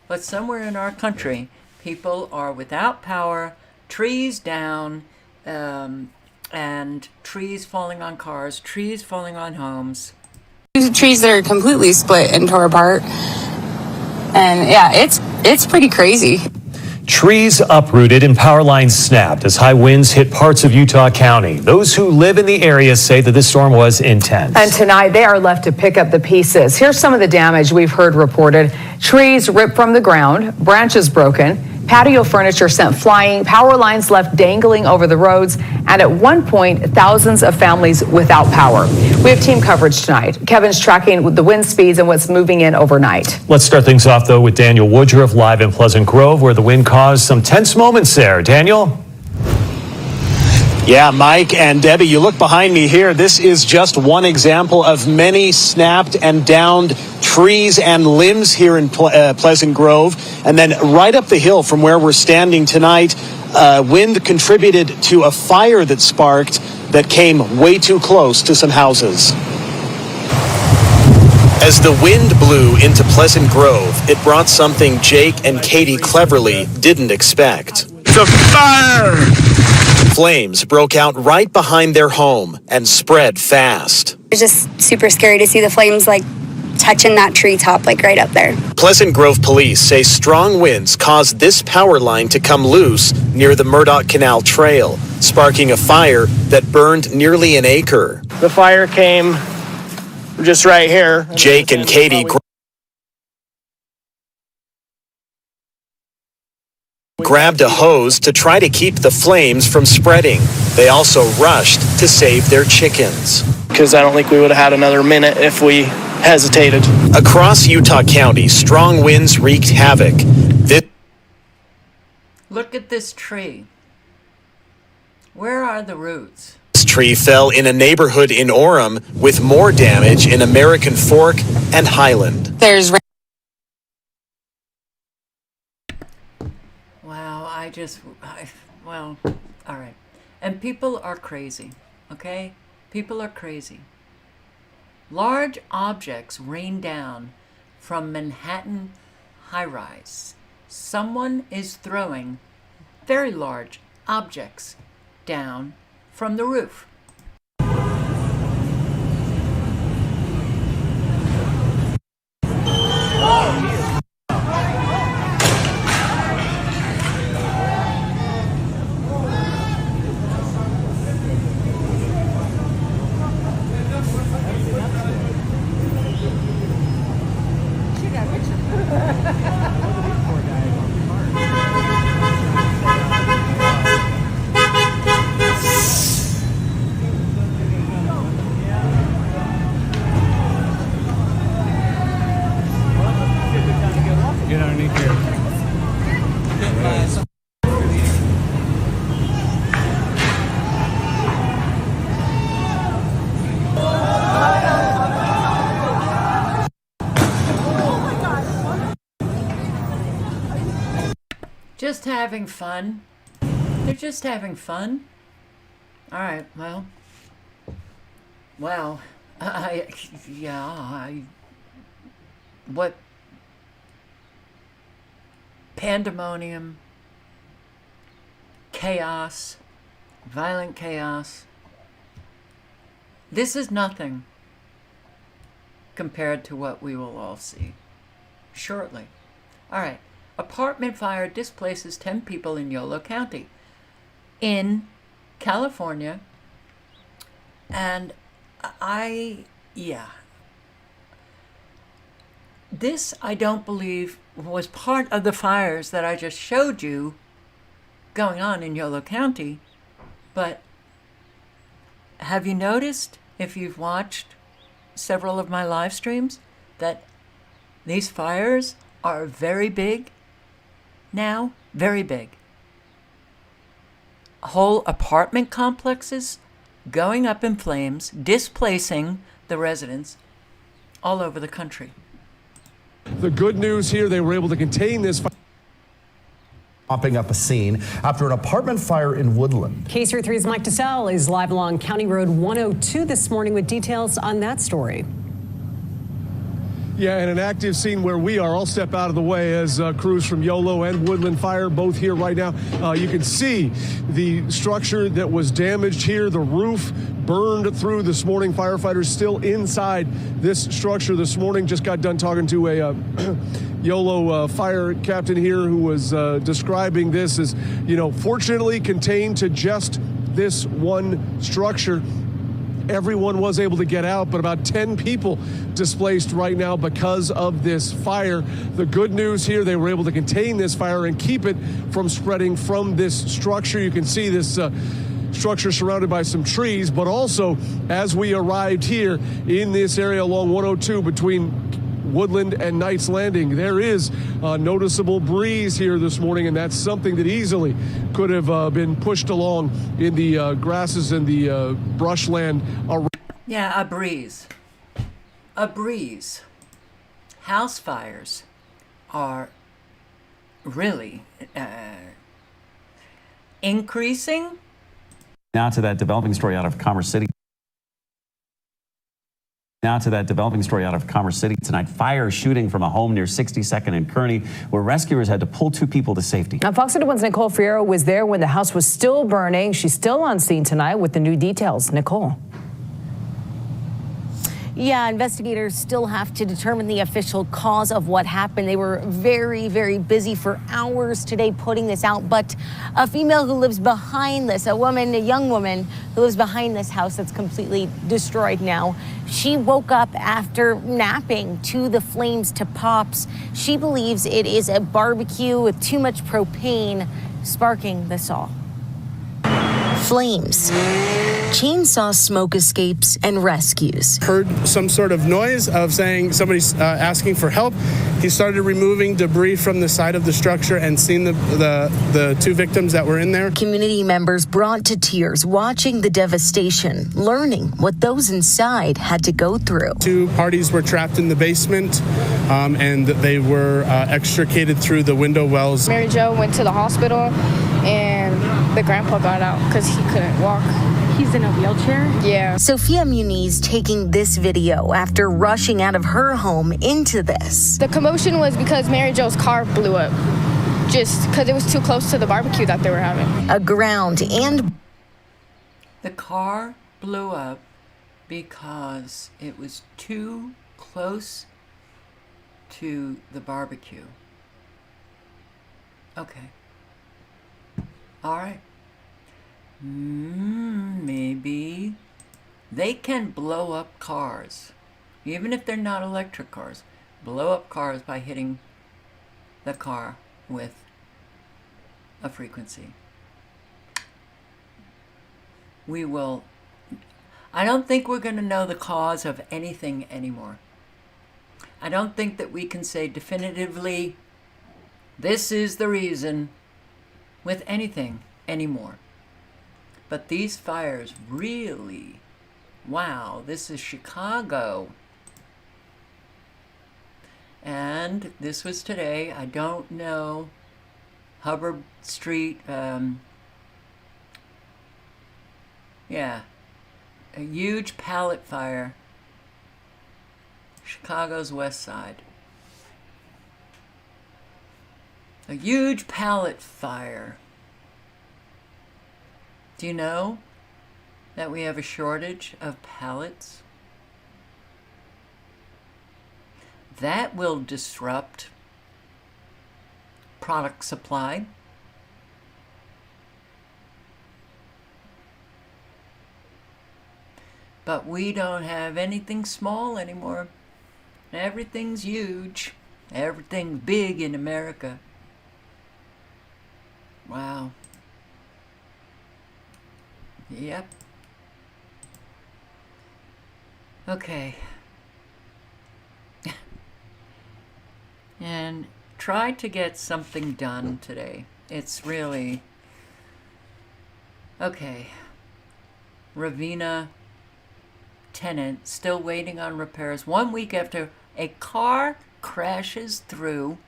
but somewhere in our country, people are without power, trees down, and trees falling on cars, trees falling on homes. Trees that are completely split and tore apart. And yeah, it's pretty crazy. Trees uprooted and power lines snapped as high winds hit parts of Utah County. Those who live in the area say that this storm was intense. And tonight they are left to pick up the pieces. Here's some of the damage we've heard reported. Trees ripped from the ground, branches broken, patio furniture sent flying, power lines left dangling over the roads, and at one point, thousands of families without power. We have team coverage tonight. Kevin's tracking the wind speeds and what's moving in overnight. Let's start things off, though, with Daniel Woodruff live in Pleasant Grove, where the wind caused some tense moments there. Daniel? Yeah, Mike and Debbie, you look behind me here. This is just one example of many snapped and downed trees and limbs here in Pleasant Grove. And then right up the hill from where we're standing tonight, wind contributed to a fire that sparked that came way too close to some houses. As the wind blew into Pleasant Grove, it brought something Jake and Katie Cleverly didn't expect. It's a fire! Flames broke out right behind their home and spread fast. It's just super scary to see the flames like touching that treetop, like right up there. Pleasant Grove police say strong winds caused this power line to come loose near the Murdoch Canal Trail, sparking a fire that burned nearly an acre. The fire came just right here. Jake and Katie grabbed a hose to try to keep the flames from spreading. They also rushed to save their chickens. Because I don't think we would have had another minute if we hesitated. Across Utah County, strong winds wreaked havoc. Look at this tree. Where are the roots? This tree fell in a neighborhood in Orem, with more damage in American Fork and Highland. There's well, all right. And people are crazy, okay? People are crazy. Large objects rain down from Manhattan high-rise, Someone is throwing very large objects down from the roof. Get underneath here. Just having fun. They're just having fun. All right, well, wow. What pandemonium, chaos, violent chaos. This is nothing compared to what we will all see shortly. All right. Apartment fire displaces 10 people in Yolo County in California. And this, I don't believe, was part of the fires that I just showed you going on in Yolo County. But have you noticed, if you've watched several of my live streams, that these fires are very big now? Very big. Whole apartment complexes going up in flames, displacing the residents all over the country. The good news here, they were able to contain this fire. Mopping up a scene after an apartment fire in Woodland. KCRA 3's Mike DeSalle is live along County Road 102 this morning with details on that story. Yeah, and an active scene where we are. I'll step out of the way as crews from Yolo and Woodland Fire, both here right now. You can see the structure that was damaged here. The roof burned through this morning. Firefighters still inside this structure this morning. Just got done talking to a Yolo fire captain here who was describing this as, fortunately contained to just this one structure. Everyone was able to get out, but about 10 people displaced right now because of this fire. The good news here, they were able to contain this fire and keep it from spreading from this structure. You can see this structure surrounded by some trees, but also as we arrived here in this area along 102 between Woodland and Knights Landing, there is a noticeable breeze here this morning, and that's something that easily could have been pushed along in the grasses and the brushland. Yeah, a breeze. A breeze. House fires are really increasing. Now to that developing story out of Commerce City. Tonight. Fire shooting from a home near 62nd and Kearney, where rescuers had to pull 2 people to safety. Now, Fox 31's Nicole Fierro was there when the house was still burning. She's still on scene tonight with the new details. Nicole. Yeah, investigators still have to determine the official cause of what happened. They were very, very busy for hours today putting this out. But a female who lives behind this, a young woman who lives behind this house that's completely destroyed now, she woke up after napping to the flames to pops. She believes it is a barbecue with too much propane sparking this all. Flames, chainsaw smoke escapes, and rescues. Heard some sort of noise of saying somebody's asking for help. He started removing debris from the side of the structure and seen the 2 victims that were in there. Community members brought to tears watching the devastation, learning what those inside had to go through. 2 parties were trapped in the basement, and they were extricated through the window wells. Mary Jo went to the hospital, and the grandpa got out because he couldn't walk. He's in a wheelchair? Yeah. Sophia Muniz taking this video after rushing out of her home into this. The commotion was because Mary Jo's car blew up. just because it was too close to the barbecue that they were having. A ground and The car blew up because it was too close to the barbecue. Okay. All right. Maybe they can blow up cars, even if they're not electric cars. Blow up cars by hitting the car with a frequency. We will. I don't think we're going to know the cause of anything anymore. I don't think that we can say definitively, this is the reason with anything anymore. But these fires really, wow, this is Chicago. And this was today. I don't know. Hubbard Street, yeah, a huge pallet fire. Chicago's west side. A huge pallet fire. Do you know that we have a shortage of pallets? That will disrupt product supply. But we don't have anything small anymore. Everything's huge. Everything's big in America. Wow. Yep. Okay. And try to get something done today. It's really... Okay. Ravenna tenant still waiting on repairs 1 week after a car crashes through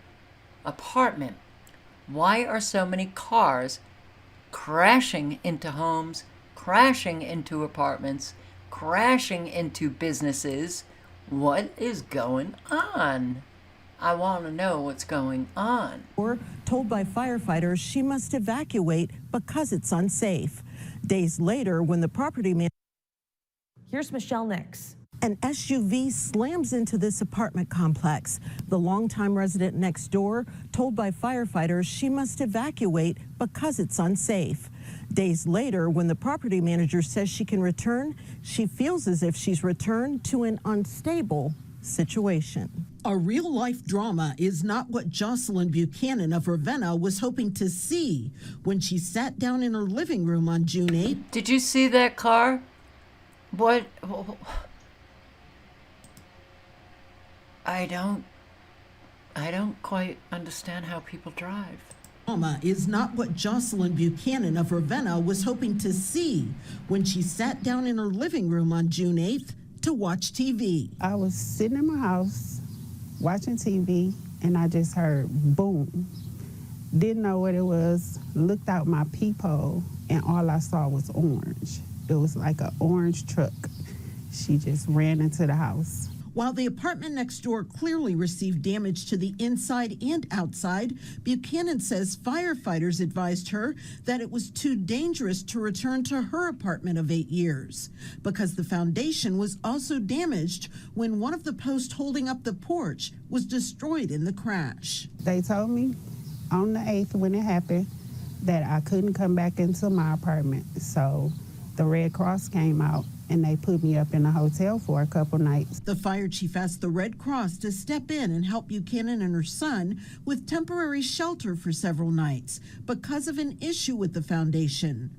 apartment. Why are so many cars crashing into homes, crashing into apartments, crashing into businesses? What is going on? I want to know what's going on. Or told by firefighters she must evacuate because it's unsafe. Days later, when the property man... Here's Michelle Nix. An SUV slams into this apartment complex. The longtime resident next door told by firefighters she must evacuate because it's unsafe. Days later, when the property manager says she can return, she feels as if she's returned to an unstable situation. A real-life drama is not what Jocelyn Buchanan of Ravenna was hoping to see when she sat down in her living room on June 8th. Did you see that car? What? I don't quite understand how people drive. Drama is not what Jocelyn Buchanan of Ravenna was hoping to see when she sat down in her living room on June 8th to watch TV. I was sitting in my house watching TV and I just heard boom. Didn't know what it was, looked out my peephole and all I saw was orange. It was like an orange truck. She just ran into the house. While the apartment next door clearly received damage to the inside and outside, Buchanan says firefighters advised her that it was too dangerous to return to her apartment of 8 years because the foundation was also damaged when one of the posts holding up the porch was destroyed in the crash. They told me on the 8th when it happened that I couldn't come back into my apartment. So the Red Cross came out and they put me up in a hotel for a couple nights. The fire chief asked the Red Cross to step in and help Buchanan and her son with temporary shelter for several nights because of an issue with the foundation.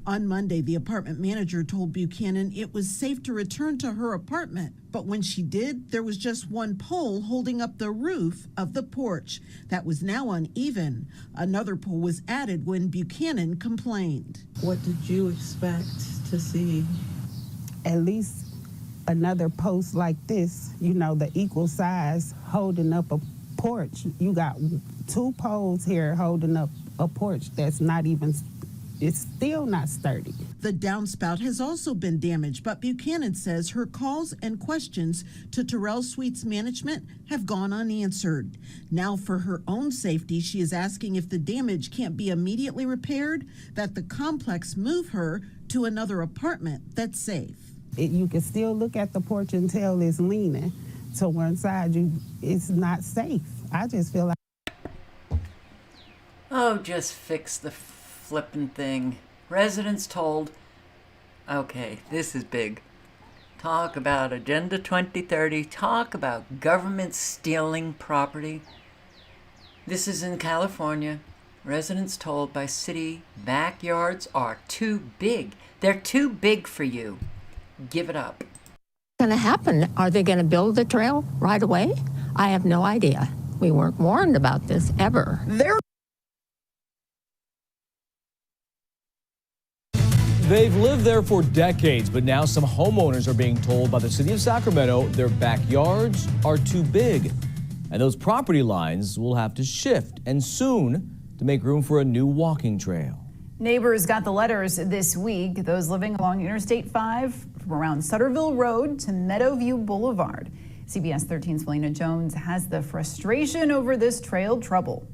On Monday, the apartment manager told Buchanan it was safe to return to her apartment, but when she did, there was just one pole holding up the roof of the porch that was now uneven. Another pole was added when Buchanan complained. What did you expect to see? At least another post like this, you know, the equal size holding up a porch. You got 2 poles here holding up a porch that's not even, it's still not sturdy. The downspout has also been damaged, but Buchanan says her calls and questions to Terrell Suites management have gone unanswered. Now, for her own safety, she is asking if the damage can't be immediately repaired, that the complex move her to another apartment that's safe. You can still look at the porch and tell it's leaning to one side. It's not safe. I just feel like... Oh, just fix the flippin' thing. Residents told, okay, this is big. Talk about Agenda 2030. Talk about government stealing property. This is in California. Residents told by city backyards are too big. They're too big for you. Give it up. What's going to happen? Are they going to build the trail right away? I have no idea. We weren't warned about this ever. They've lived there for decades, but now some homeowners are being told by the city of Sacramento their backyards are too big. And those property lines will have to shift, and soon, to make room for a new walking trail. Neighbors got the letters this week, those living along Interstate 5 from around Sutterville Road to Meadowview Boulevard. CBS 13's Felina Jones has the frustration over this trail trouble.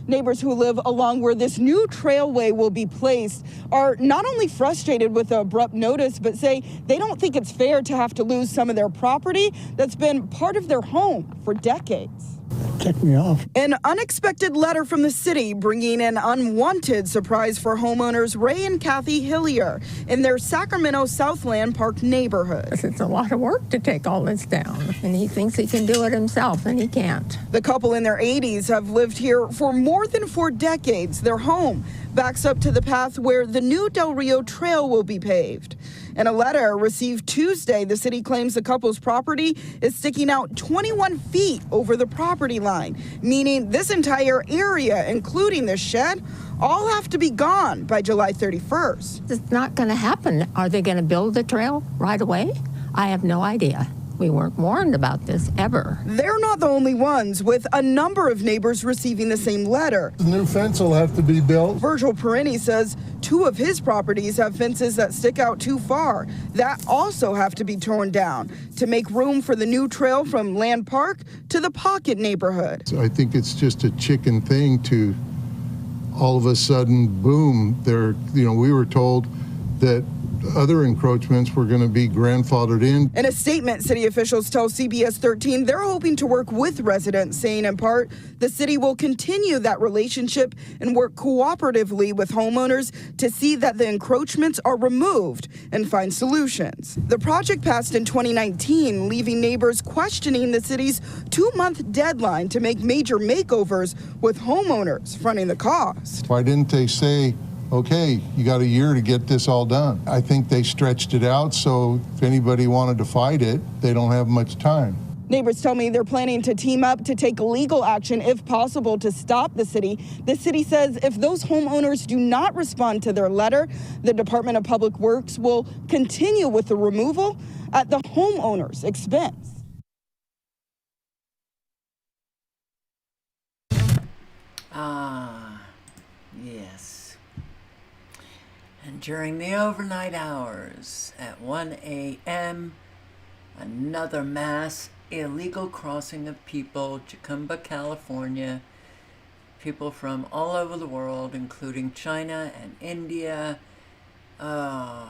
Neighbors who live along where this new trailway will be placed are not only frustrated with the abrupt notice, but say they don't think it's fair to have to lose some of their property that's been part of their home for decades. Ticked me off. An unexpected letter from the city bringing an unwanted surprise for homeowners Ray and Kathy Hillier in their Sacramento Southland Park neighborhood. It's a lot of work to take all this down, and he thinks he can do it himself, and he can't. The couple in their 80s have lived here for more than 4 decades. Their home backs up to the path where the new Del Rio Trail will be paved. In a letter received Tuesday, the city claims the couple's property is sticking out 21 feet over the property line, meaning this entire area, including the shed, all have to be gone by July 31st. It's not going to happen. Are they going to build the trail right away? I have no idea. We weren't warned about this ever. They're not the only ones, with a number of neighbors receiving the same letter. The new fence will have to be built. Virgil Perini says 2 of his properties have fences that stick out too far that also have to be torn down to make room for the new trail from Land Park to the Pocket neighborhood. So I think it's just a chicken thing to all of a sudden, boom, we were told that other encroachments were going to be grandfathered in. In a statement, city officials tell CBS 13 they're hoping to work with residents, saying in part the city will continue that relationship and work cooperatively with homeowners to see that the encroachments are removed and find solutions. The project passed in 2019, leaving neighbors questioning the city's 2-month deadline to make major makeovers, with homeowners fronting the cost. Why didn't they say, okay, you got a year to get this all done? I think they stretched it out, so if anybody wanted to fight it, they don't have much time. Neighbors tell me they're planning to team up to take legal action if possible to stop the city. The city says if those homeowners do not respond to their letter, the Department of Public Works will continue with the removal at the homeowner's expense. Yes. And during the overnight hours at 1 a.m., another mass illegal crossing of people, Chicumba, California. People from all over the world, including China and India.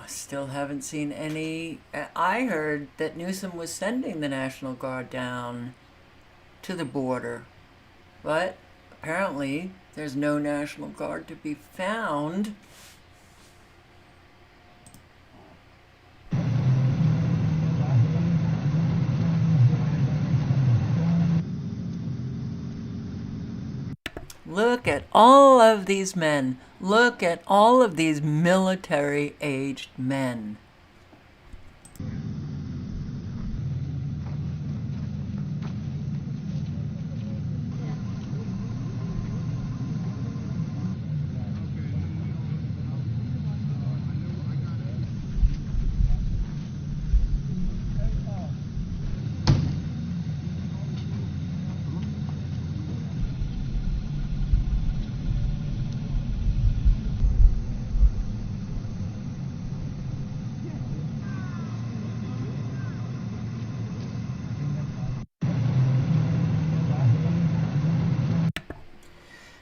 Still haven't seen any. I heard that Newsom was sending the National Guard down to the border, but apparently there's no National Guard to be found. Look at all of these men. Look at all of these military-aged men.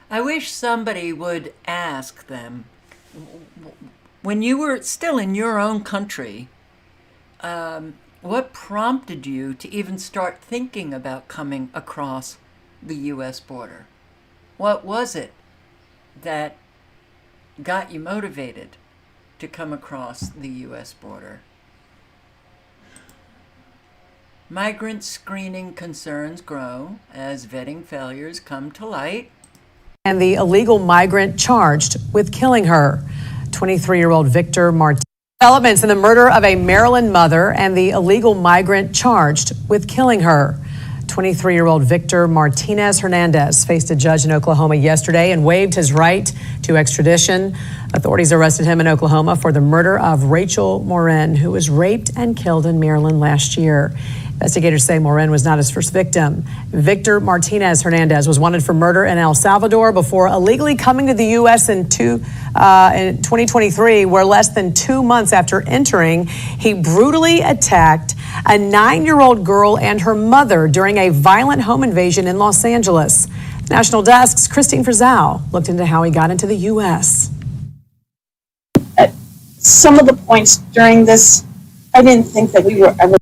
I wish somebody would ask them, when you were still in your own country, what prompted you to even start thinking about coming across the U.S. border? What was it that got you motivated to come across the U.S. border? Migrant screening concerns grow as vetting failures come to light. And the illegal migrant charged with killing her, 23-year-old Victor Martinez. Developments in the murder of a Maryland mother and the illegal migrant charged with killing her. 23-year-old Victor Martinez Hernandez faced a judge in Oklahoma yesterday and waived his right to extradition. Authorities arrested him in Oklahoma for the murder of Rachel Morin, who was raped and killed in Maryland last year. Investigators say Morin was not his first victim. Victor Martinez Hernandez was wanted for murder in El Salvador before illegally coming to the U.S. in 2023, where less than 2 months after entering, he brutally attacked a 9-year-old girl and her mother during a violent home invasion in Los Angeles. National Desk's Christine Frizzell looked into how he got into the U.S. At some of the points during this, I didn't think that we were ever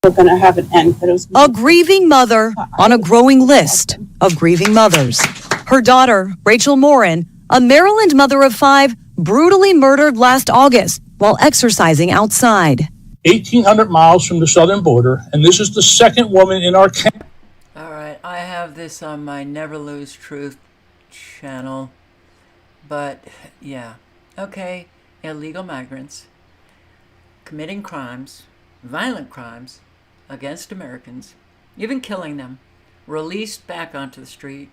going to have an end. But it was a grieving mother on a growing list of grieving mothers. Her daughter, Rachel Morin, a Maryland mother of 5, brutally murdered last August while exercising outside. 1,800 miles from the southern border, and this is the second woman in our county. All right, I have this on my Never Lose Truth channel, but yeah, okay, illegal migrants committing crimes, violent crimes against Americans, even killing them, released back onto the street,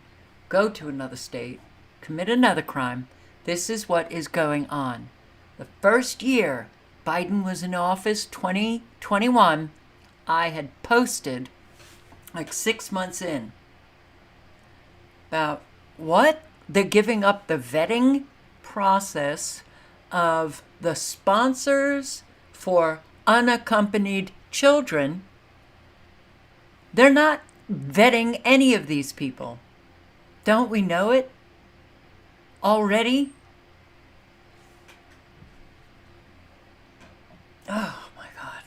go to another state, commit another crime. This is what is going on. The first year Biden was in office, 2021, I had posted like 6 months in about what? They're giving up the vetting process of the sponsors for unaccompanied children. They're not vetting any of these people. Don't we know it already? Oh my God.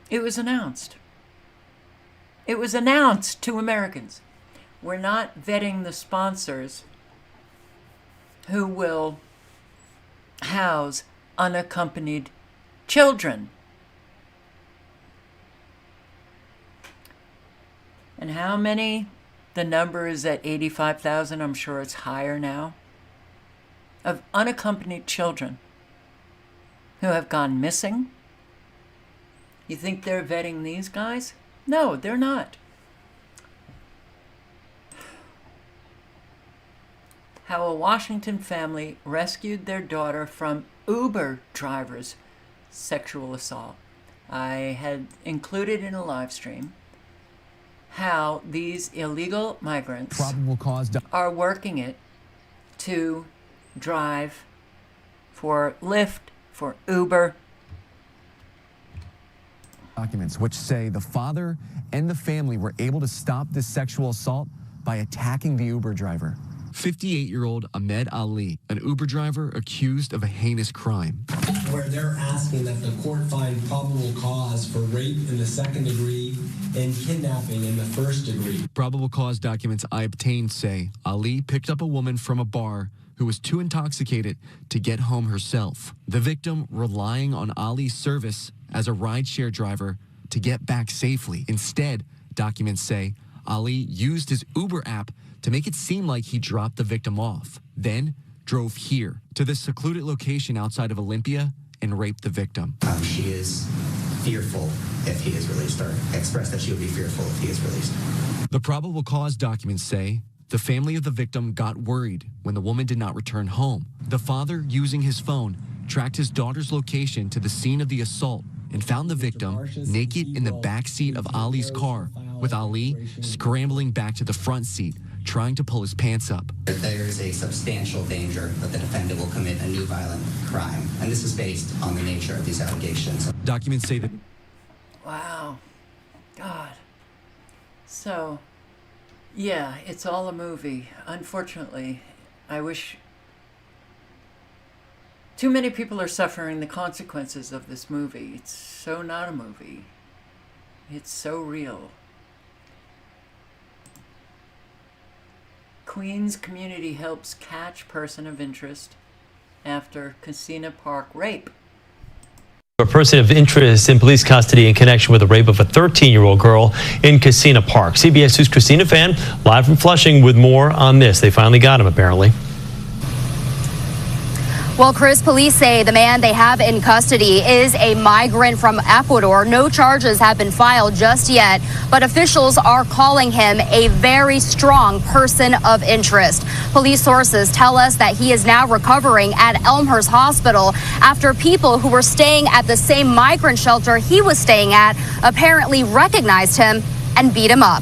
It was announced. It was announced to Americans. We're not vetting the sponsors who will house unaccompanied children. And how many? The number is at 85,000. I'm sure it's higher now. Of unaccompanied children who have gone missing. You think they're vetting these guys? No, they're not. How a Washington family rescued their daughter from Uber driver's sexual assault. I had included in a live stream how these illegal migrants are working it to drive for Lyft, for Uber. Documents which say the father and the family were able to stop this sexual assault by attacking the Uber driver. 58-year-old Ahmed Ali, an Uber driver accused of a heinous crime. Where they're asking that the court find probable cause for rape in the second degree and kidnapping in the first degree. Probable cause documents I obtained say Ali picked up a woman from a bar who was too intoxicated to get home herself. The victim relying on Ali's service as a rideshare driver to get back safely. Instead, documents say Ali used his Uber app to make it seem like he dropped the victim off, then drove here to this secluded location outside of Olympia and raped the victim. She is fearful if he is released, or expressed that she would be fearful if he is released. The probable cause documents say the family of the victim got worried when the woman did not return home. The father, using his phone, tracked his daughter's location to the scene of the assault and found the victim naked in the back seat of Ali's car, with Ali scrambling back to the front seat, trying to pull his pants up. There is a substantial danger that the defendant will commit a new violent crime, and this is based on the nature of these allegations. Documents say that... Wow. God. So, yeah, it's all a movie. Unfortunately, I wish too many people are suffering the consequences of this movie. It's so not a movie. It's so real. Queens community helps catch person of interest after Casino Park rape. A person of interest in police custody in connection with the rape of a 13-year-old girl in Casino Park. CBS 2's Christina Fan live from Flushing with more on this. They finally got him, apparently. Well, Chris, police say the man they have in custody is a migrant from Ecuador. No charges have been filed just yet, but officials are calling him a very strong person of interest. Police sources tell us that he is now recovering at Elmhurst Hospital after people who were staying at the same migrant shelter he was staying at apparently recognized him and beat him up.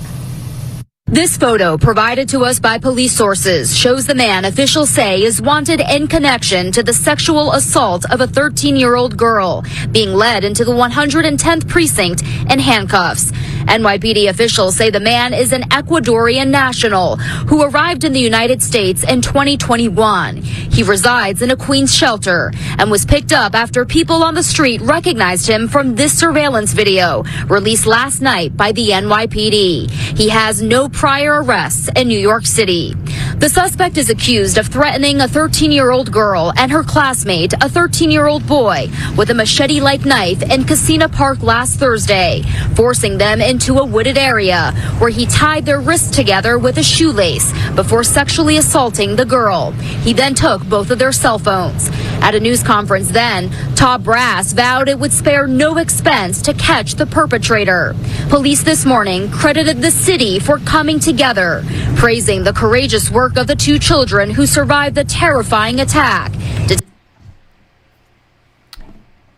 This photo, provided to us by police sources, shows the man officials say is wanted in connection to the sexual assault of a 13-year-old girl, being led into the 110th precinct in handcuffs. NYPD officials say the man is an Ecuadorian national who arrived in the United States in 2021. He resides in a Queens shelter and was picked up after people on the street recognized him from this surveillance video released last night by the NYPD. He has no prior arrests in New York City. The suspect is accused of threatening a 13-year-old girl and her classmate, a 13-year-old boy, with a machete-like knife in Casino Park last Thursday, forcing them into a wooded area where he tied their wrists together with a shoelace before sexually assaulting the girl. He then took both of their cell phones. At a news conference then, top brass vowed it would spare no expense to catch the perpetrator. Police this morning credited the city for coming together, praising the courageous work of the two children who survived the terrifying attack.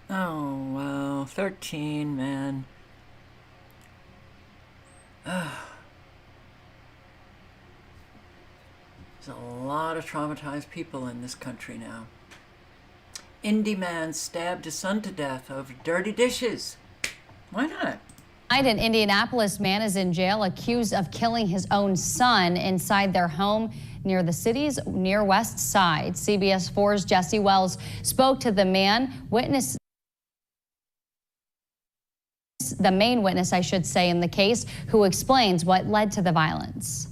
Oh, wow. 13, man. There's a lot of traumatized people in this country now. Indy man stabbed his son to death over dirty dishes. Why not? An Indianapolis man is in jail accused of killing his own son inside their home near the city's near west side. CBS 4's Jesse Wells spoke to the man, the main witness, I should say, in the case, who explains what led to the violence.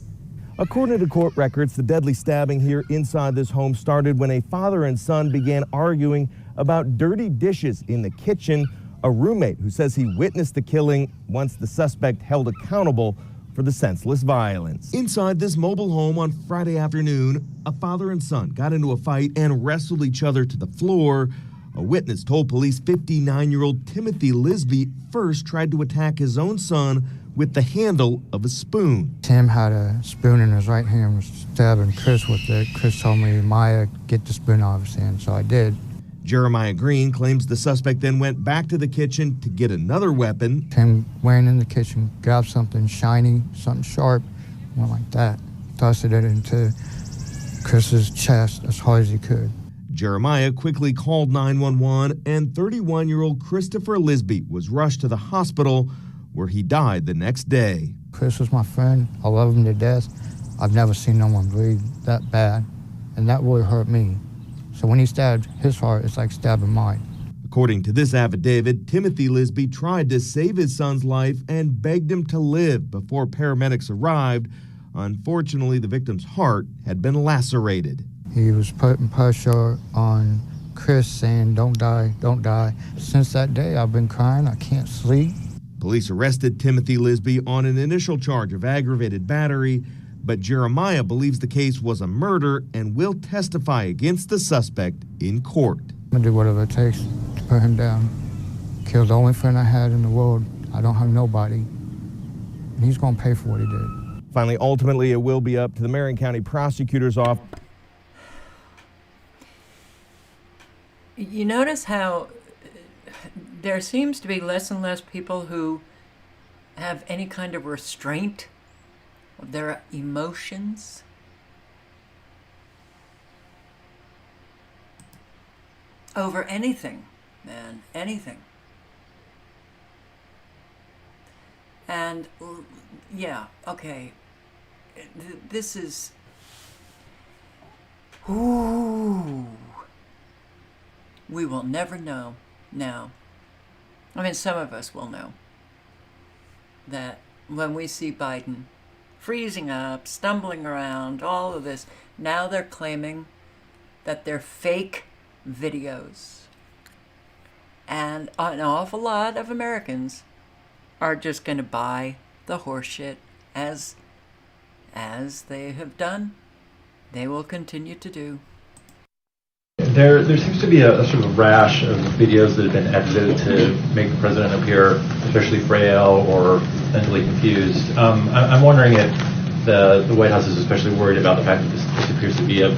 According to court records, the deadly stabbing here inside this home started when a father and son began arguing about dirty dishes in the kitchen. A roommate who says he witnessed the killing wants the suspect held accountable for the senseless violence. Inside this mobile home on Friday afternoon, a father and son got into a fight and wrestled each other to the floor. A witness told police 59-year-old Timothy Lisby first tried to attack his own son with the handle of a spoon. Tim had a spoon in his right hand and was stabbing Chris with it. Chris told me, Maya, get the spoon out of his hand, so I did. Jeremiah Green claims the suspect then went back to the kitchen to get another weapon. Tim went in the kitchen, grabbed something shiny, something sharp, went like that, thrusted it into Chris's chest as hard as he could. Jeremiah quickly called 911, and 31-year-old Christopher Lisby was rushed to the hospital, where he died the next day. Chris was my friend. I love him to death. I've never seen no one bleed that bad, and that really hurt me. So when he stabbed his heart, it's like stabbing mine. According to this affidavit, Timothy Lisby tried to save his son's life and begged him to live before paramedics arrived. Unfortunately, the victim's heart had been lacerated. He was putting pressure on Chris, saying, don't die, don't die. Since that day, I've been crying. I can't sleep. Police arrested Timothy Lisby on an initial charge of aggravated battery, but Jeremiah believes the case was a murder and will testify against the suspect in court. I'm gonna do whatever it takes to put him down. Killed the only friend I had in the world. I don't have nobody. And he's gonna pay for what he did. Finally, ultimately, it will be up to the Marion County Prosecutor's Office. You notice how there seems to be less and less people who have any kind of restraint of their emotions. Over anything, man, anything. And yeah, okay. This is. Ooh. We will never know now. I mean, some of us will know that when we see Biden freezing up, stumbling around, all of this, now they're claiming that they're fake videos. And an awful lot of Americans are just going to buy the horseshit as they have done. They will continue to do. There seems to be a sort of rash of videos that have been edited to make the president appear especially frail or mentally confused. I'm wondering if the White House is especially worried about the fact that this appears to be a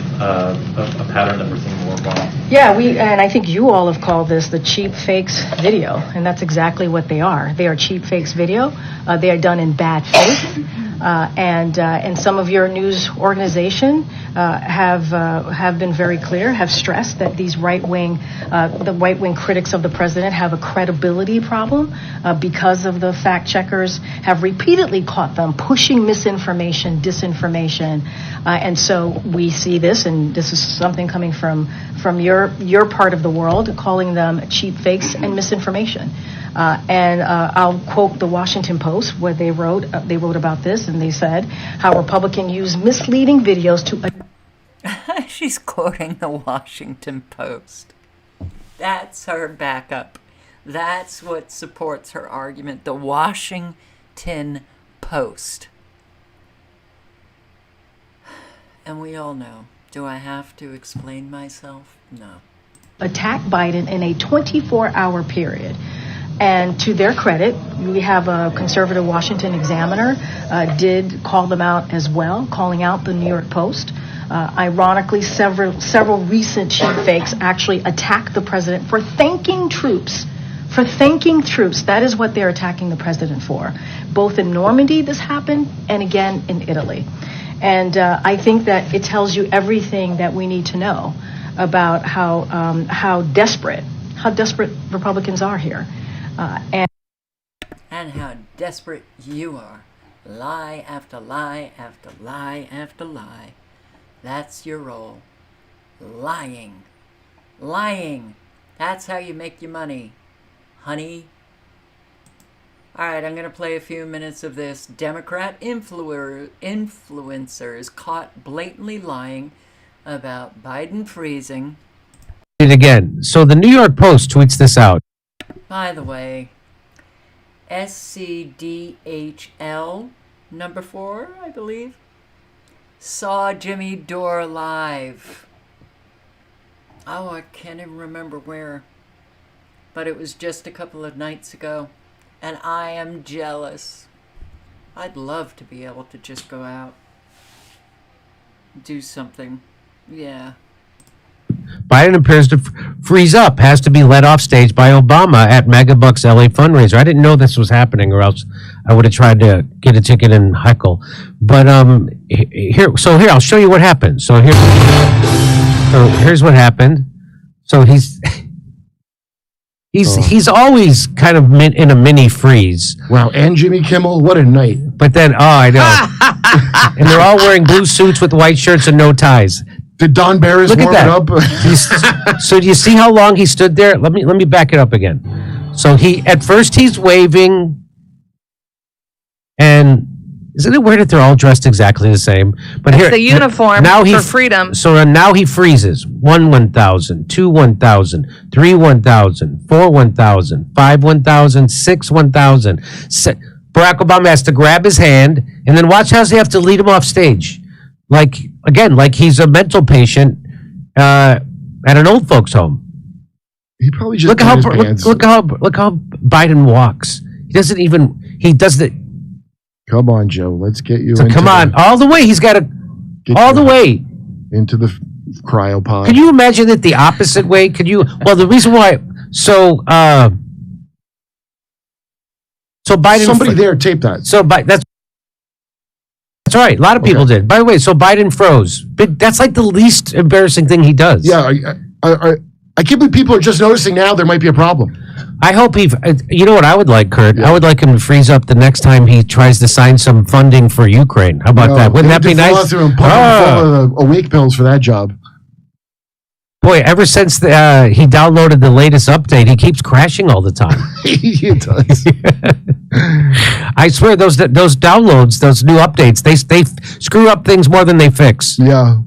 pattern that we're seeing more often. Yeah, and I think you all have called this the cheap fakes video, and that's exactly what they are. They are cheap fakes video. They are done in bad faith. And some of your news organization have been very clear, have stressed that these the right wing critics of the president have a credibility problem because of the fact checkers have repeatedly caught them pushing misinformation, disinformation, and so we see this, and this is something coming from your part of the world, calling them cheap fakes and misinformation. And I'll quote the Washington Post, where they wrote about this, and they said how Republicans use misleading videos to. She's quoting the Washington Post. That's her backup. That's what supports her argument. The Washington Post. And we all know. Do I have to explain myself? No. Attack Biden in a 24-hour period. And to their credit, we have a conservative Washington Examiner did call them out as well, calling out the New York Post. Ironically, several recent cheap fakes actually attacked the president for thanking troops. For thanking troops. That is what they're attacking the president for. Both in Normandy, this happened, and again in Italy. And I think that it tells you everything that we need to know about how desperate Republicans are here. And how desperate you are. Lie after lie after lie after lie. That's your role. Lying. Lying. That's how you make your money, honey. Alright, I'm going to play a few minutes of this. Democrat influencers caught blatantly lying about Biden freezing. It again. So the New York Post tweets this out. By the way, SCDHL number 4, I believe, saw Jimmy Dore live. Oh, I can't even remember where. But it was just a couple of nights ago. And I am jealous. I'd love to be able to just go out, do something. Yeah. Biden appears to freeze up, has to be led off stage by Obama at Megabucks LA fundraiser. I didn't know this was happening, or else I would have tried to get a ticket and heckle. But here, I'll show you what happened. So here's what happened. So he's always kind of in a mini freeze. Wow, and Jimmy Kimmel, what a night. But then, I know. And they're all wearing blue suits with white shirts and no ties. Did Don Barris warm it up? So do you see how long he stood there? Let me back it up again. So at first he's waving, and isn't it weird that they're all dressed exactly the same? But it's the uniform for freedom. So now he freezes. 1,000, 2 1,000, 3 1,000, 4 1,000, 5 1,000, 6 1,000. Barack Obama has to grab his hand, and then watch how they have to lead him off stage. Like he's a mental patient at an old folks home. He probably just look how Biden walks. He does the. Come on, Joe. Let's get you. All the way. He's got to all the way into the cryopod. Can you imagine it the opposite way? Could you? Well, the reason why. So Biden. Somebody there taped that. So that's right. A lot of people did. By the way, so Biden froze. That's like the least embarrassing thing he does. Yeah, I can't believe people are just noticing now there might be a problem. I hope you know what I would like, Kurt? I would like him to freeze up the next time he tries to sign some funding for Ukraine. How about that? Wouldn't that be nice? Him full of awake pills for that job. Boy, ever since he downloaded the latest update, he keeps crashing all the time. He does. I swear, those downloads, those new updates, they screw up things more than they fix. Yeah.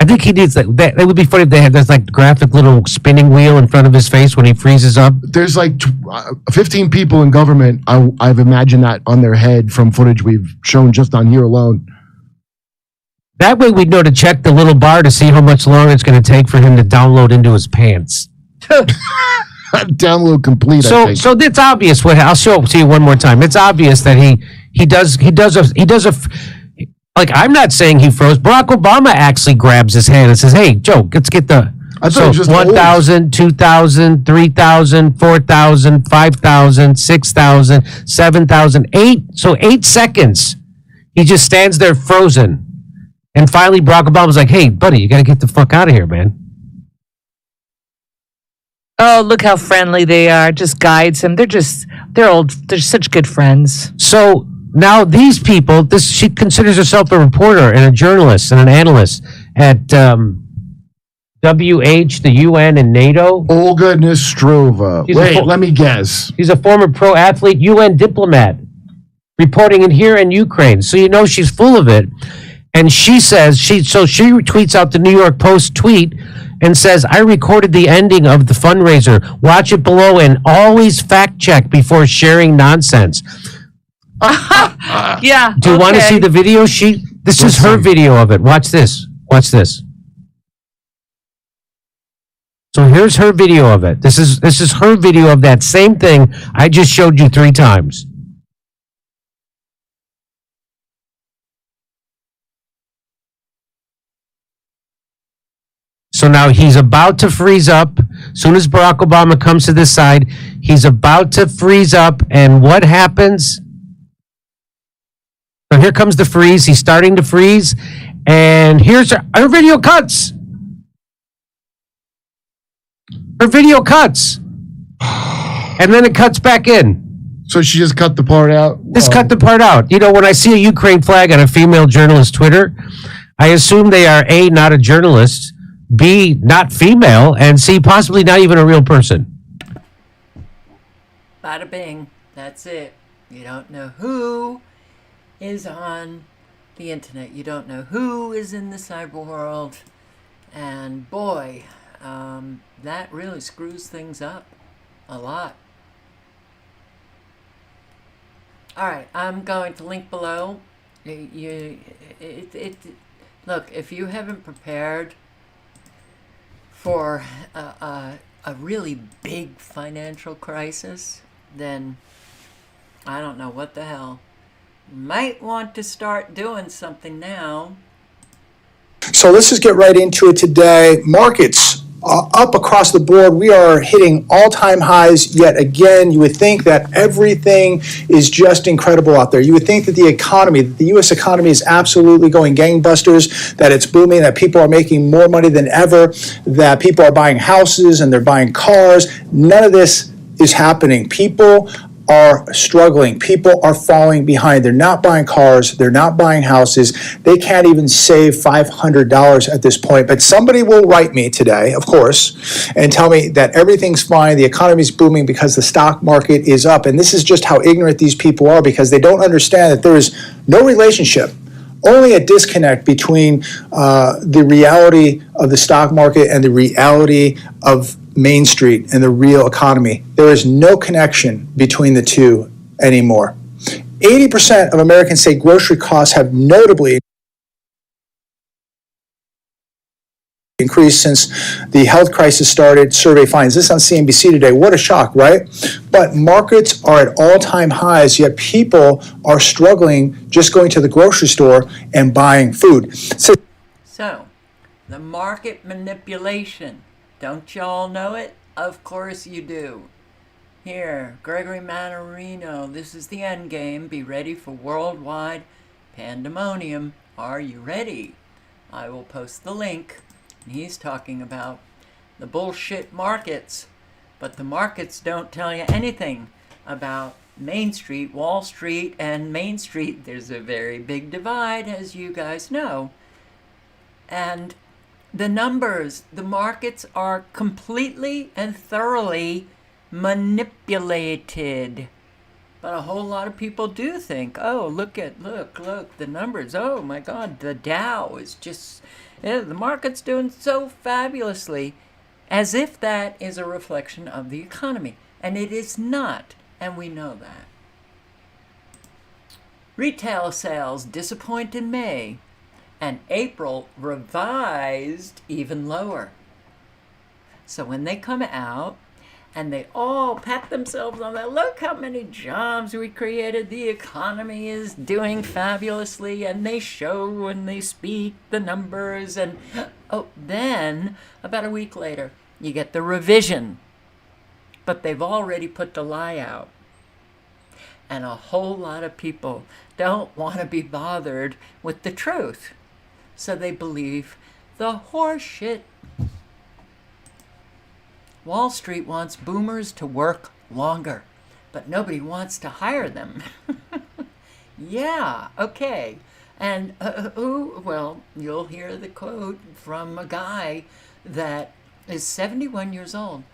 I think he needs that. It would be funny if they had this like graphic little spinning wheel in front of his face when he freezes up. There's like 15 people in government. I've imagined that on their head from footage we've shown just on here alone. That way we'd know to check the little bar to see how much longer it's going to take for him to download into his pants. Download complete. So it's obvious. I'll show it to you one more time. It's obvious that he does a. Like, I'm not saying he froze. Barack Obama actually grabs his hand and says, "Hey, Joe, let's get the." So 1,000, 2,000, 3,000, 4,000, 5,000, 6,000, 7,000, 8. So 8 seconds. He just stands there frozen. And finally, Barack Obama's like, "Hey, buddy, you got to get the fuck out of here, man." Oh, look how friendly they are. Just guides him. They're such good friends. So now these people, she considers herself a reporter and a journalist and an analyst at WH, the UN, and NATO. Olga Nestrova. Let me guess. She's a former pro athlete, UN diplomat, reporting in here in Ukraine. So you know she's full of it. And she says, she tweets out the New York Post tweet and says, "I recorded the ending of the fundraiser. Watch it below and always fact check before sharing nonsense." Yeah. Do you want to see the video? This is her video of it. Watch this. Watch this. So here's her video of it. This is her video of that same thing I just showed you 3 times. So now he's about to freeze up. As soon as Barack Obama comes to this side, he's about to freeze up. And what happens? So here comes the freeze. He's starting to freeze. And here's her video cuts. Her video cuts. And then it cuts back in. So she just cut the part out? Cut the part out. You know, when I see a Ukraine flag on a female journalist's Twitter, I assume they are A, not a journalist, B, not female, and C, possibly not even a real person. Bada bing. That's it. You don't know who is on the internet. You don't know who is in the cyber world. And boy, that really screws things up a lot. All right, I'm going to link below. Look, if you haven't prepared for a really big financial crisis, then I don't know what the hell. You might want to start doing something now. So let's just get right into it today. Markets up across the board. We are hitting all-time highs yet again. You would think that everything is just incredible out there. You would think that the economy, the U.S. economy is absolutely going gangbusters, that it's booming, that people are making more money than ever, that people are buying houses and they're buying cars. None of this is happening. People are struggling. People are falling behind. They're not buying cars. They're not buying houses. They can't even save $500 at this point. But somebody will write me today, of course, and tell me that everything's fine. The economy's booming because the stock market is up. And this is just how ignorant these people are, because they don't understand that there is no relationship, only a disconnect between the reality of the stock market and the reality of Main Street and the real economy. There is no connection between the two anymore. 80% of Americans say grocery costs have notably increased since the health crisis started, survey finds. This on CNBC today. What a shock, right? But markets are at all-time highs, yet people are struggling just going to the grocery store and buying food. So the market manipulation. Don't y'all know it? Of course you do. Here, Gregory Mannarino, this is the end game. Be ready for worldwide pandemonium. Are you ready? I will post the link. He's talking about the bullshit markets. But the markets don't tell you anything about Main Street, Wall Street, and Main Street. There's a very big divide, as you guys know. And the numbers, the markets are completely and thoroughly manipulated. But a whole lot of people do think, oh, look, the numbers. Oh my God, the Dow is just, the market's doing so fabulously, as if that is a reflection of the economy. And it is not, and we know that. Retail sales disappoint in May, and April revised even lower. So when they come out, and they all pat themselves on that, look how many jobs we created, the economy is doing fabulously, and they show and they speak the numbers, and then about a week later you get the revision, but they've already put the lie out, and a whole lot of people don't want to be bothered with the truth, so they believe the horse shit. Wall Street wants boomers to work longer, but nobody wants to hire them. Yeah, okay. And well, you'll hear the quote from a guy that is 71 years old.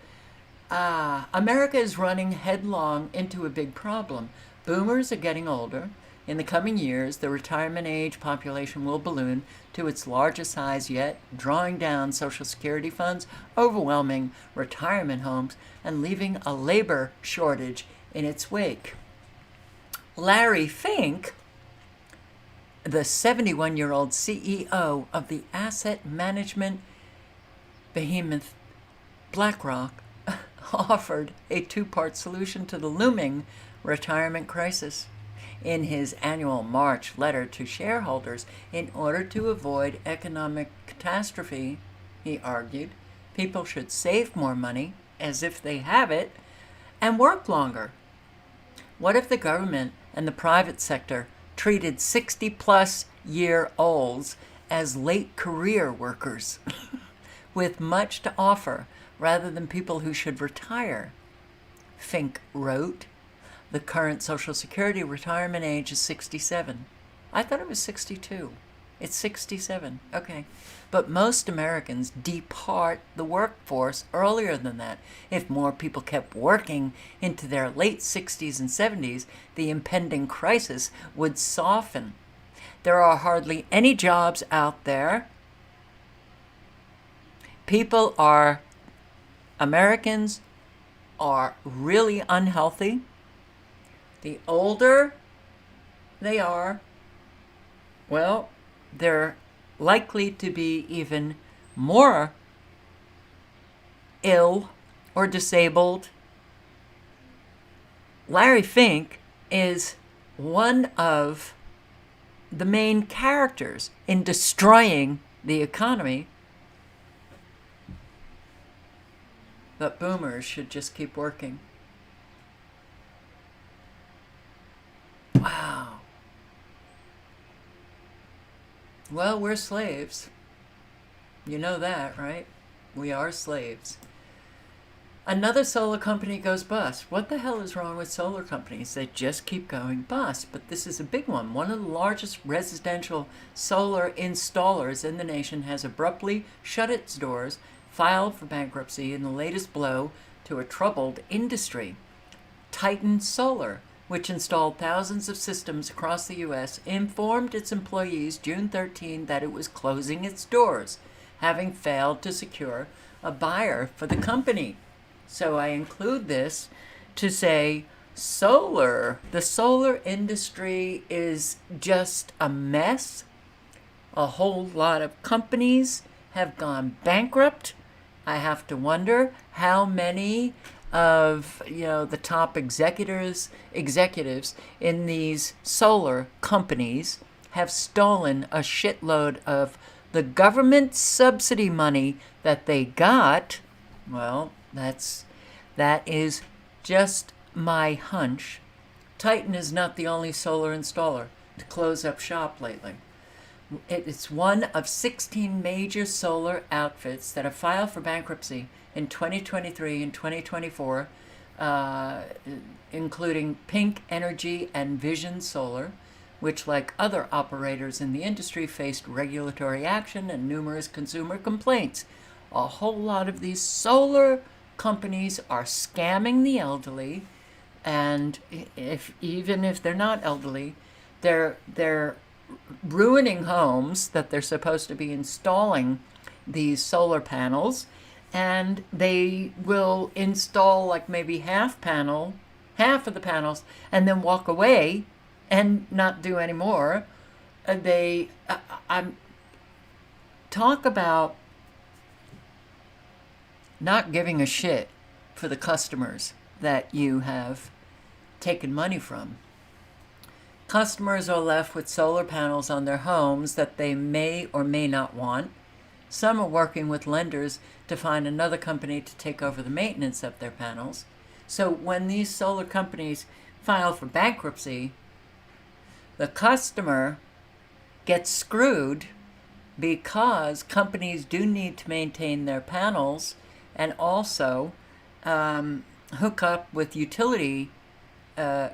America is running headlong into a big problem. Boomers are getting older. In the coming years, the retirement age population will balloon to its largest size yet, drawing down Social Security funds, overwhelming retirement homes, and leaving a labor shortage in its wake. Larry Fink, the 71-year-old CEO of the asset management behemoth BlackRock, offered a two-part solution to the looming retirement crisis. In his annual March letter to shareholders, in order to avoid economic catastrophe, he argued, people should save more money, as if they have it, and work longer. What if the government and the private sector treated 60-plus-year-olds as late career workers with much to offer rather than people who should retire? Fink wrote, the current Social Security retirement age is 67. I thought it was 62. It's 67. Okay. But most Americans depart the workforce earlier than that. If more people kept working into their late 60s and 70s, the impending crisis would soften. There are hardly any jobs out there. Americans are really unhealthy. The older they are, well, they're likely to be even more ill or disabled. Larry Fink is one of the main characters in destroying the economy. But boomers should just keep working. Wow. Well, we're slaves. You know that, right? We are slaves. Another solar company goes bust. What the hell is wrong with solar companies? They just keep going bust. But this is a big one. One of the largest residential solar installers in the nation has abruptly shut its doors, filed for bankruptcy in the latest blow to a troubled industry. Titan Solar, which installed thousands of systems across the U.S., informed its employees June 13 that it was closing its doors, having failed to secure a buyer for the company. So I include this to say the solar industry is just a mess. A whole lot of companies have gone bankrupt. I have to wonder how many of the top executives in these solar companies have stolen a shitload of the government subsidy money that they got. Well, that is just my hunch. Titan is not the only solar installer to close up shop lately. It's one of 16 major solar outfits that have filed for bankruptcy in 2023 and 2024, including Pink Energy and Vision Solar, which, like other operators in the industry, faced regulatory action and numerous consumer complaints. A whole lot of these solar companies are scamming the elderly, and even if they're not elderly, they're ruining homes that they're supposed to be installing these solar panels, and they will install like maybe half of the panels, and then walk away and not do any more. I'm talk about not giving a shit for the customers that you have taken money from. Customers are left with solar panels on their homes that they may or may not want. Some are working with lenders to find another company to take over the maintenance of their panels. So when these solar companies file for bankruptcy, the customer gets screwed because companies do need to maintain their panels and also hook up with utility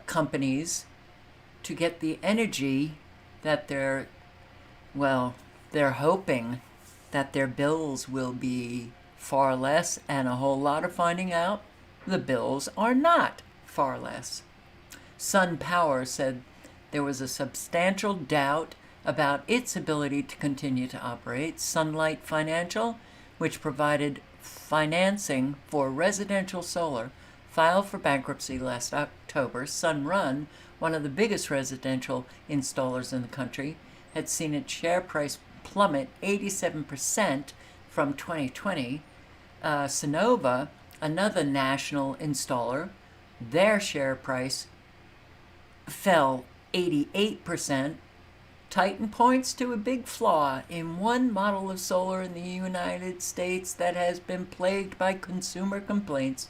companies to get the energy that they're hoping that their bills will be far less, and a whole lot of finding out the bills are not far less. SunPower said there was a substantial doubt about its ability to continue to operate. Sunlight Financial, which provided financing for residential solar, filed for bankruptcy last October. Sunrun, one of the biggest residential installers in the country, had seen its share price plummet 87% from 2020. Sunnova, another national installer, their share price fell 88%. Titan points to a big flaw in one model of solar in the United States that has been plagued by consumer complaints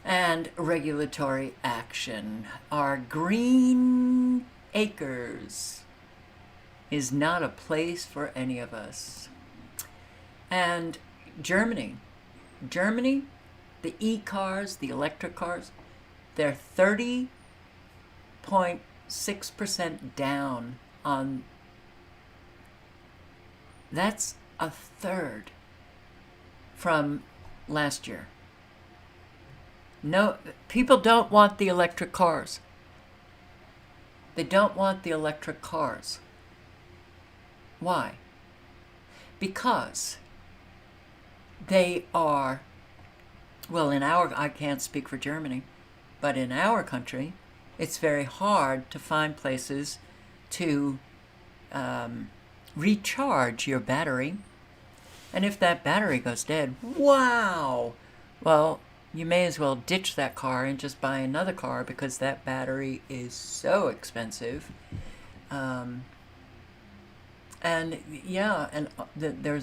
and regulatory action. Our green acres is not a place for any of us. And Germany, the e-cars, the electric cars, they're 30.6% down on. That's a third from last year. No, people don't want the electric cars. They don't want the electric cars. Why? Because they are, I can't speak for Germany, but in our country, it's very hard to find places to recharge your battery. And if that battery goes dead, wow! Well, you may as well ditch that car and just buy another car because that battery is so expensive. There's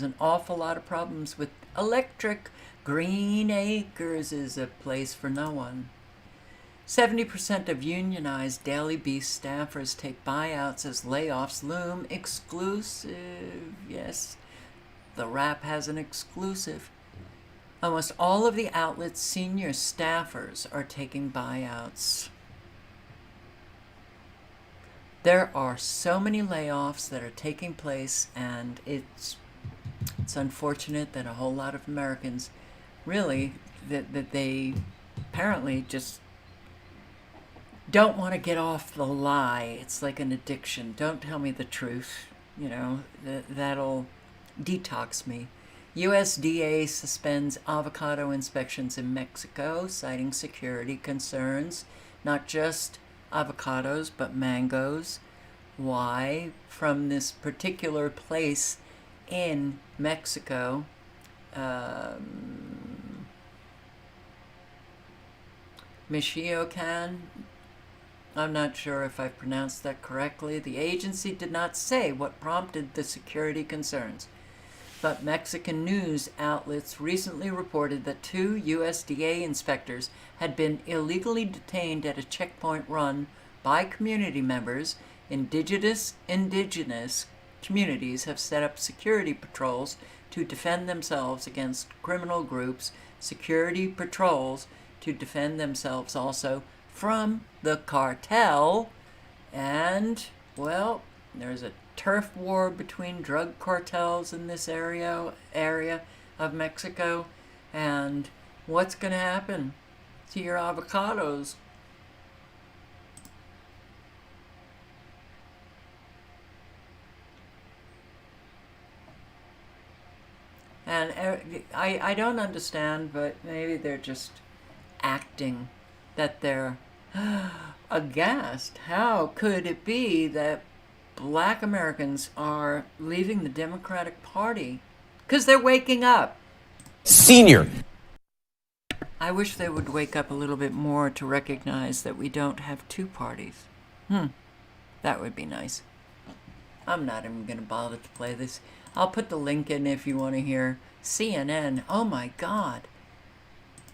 an awful lot of problems with electric. Green Acres is a place for no one. 70% of unionized Daily Beast staffers take buyouts as layoffs loom. Exclusive. Yes, the Wrap has an exclusive. Almost all of the outlet's senior staffers are taking buyouts. There are so many layoffs that are taking place, and it's unfortunate that a whole lot of Americans really, that they apparently just don't want to get off the lie. It's like an addiction. Don't tell me the truth. That'll detox me. USDA suspends avocado inspections in Mexico, citing security concerns. Not just avocados, but mangoes. Why? From this particular place in Mexico, Michoacan. I'm not sure if I pronounced that correctly. The agency did not say what prompted the security concerns, but Mexican news outlets recently reported that 2 USDA inspectors had been illegally detained at a checkpoint run by community members, indigenous communities have set up security patrols to defend themselves against criminal groups, security patrols to defend themselves also from the cartel. And, well, there's a turf war between drug cartels in this area of Mexico. And what's going to happen to your avocados? And I don't understand, but maybe they're just acting that they're aghast. How could it be that black Americans are leaving the Democratic Party? Because they're waking up. Senior. I wish they would wake up a little bit more to recognize that we don't have two parties. That would be nice. I'm not even going to bother to play this. I'll put the link in if you want to hear. CNN, oh my God.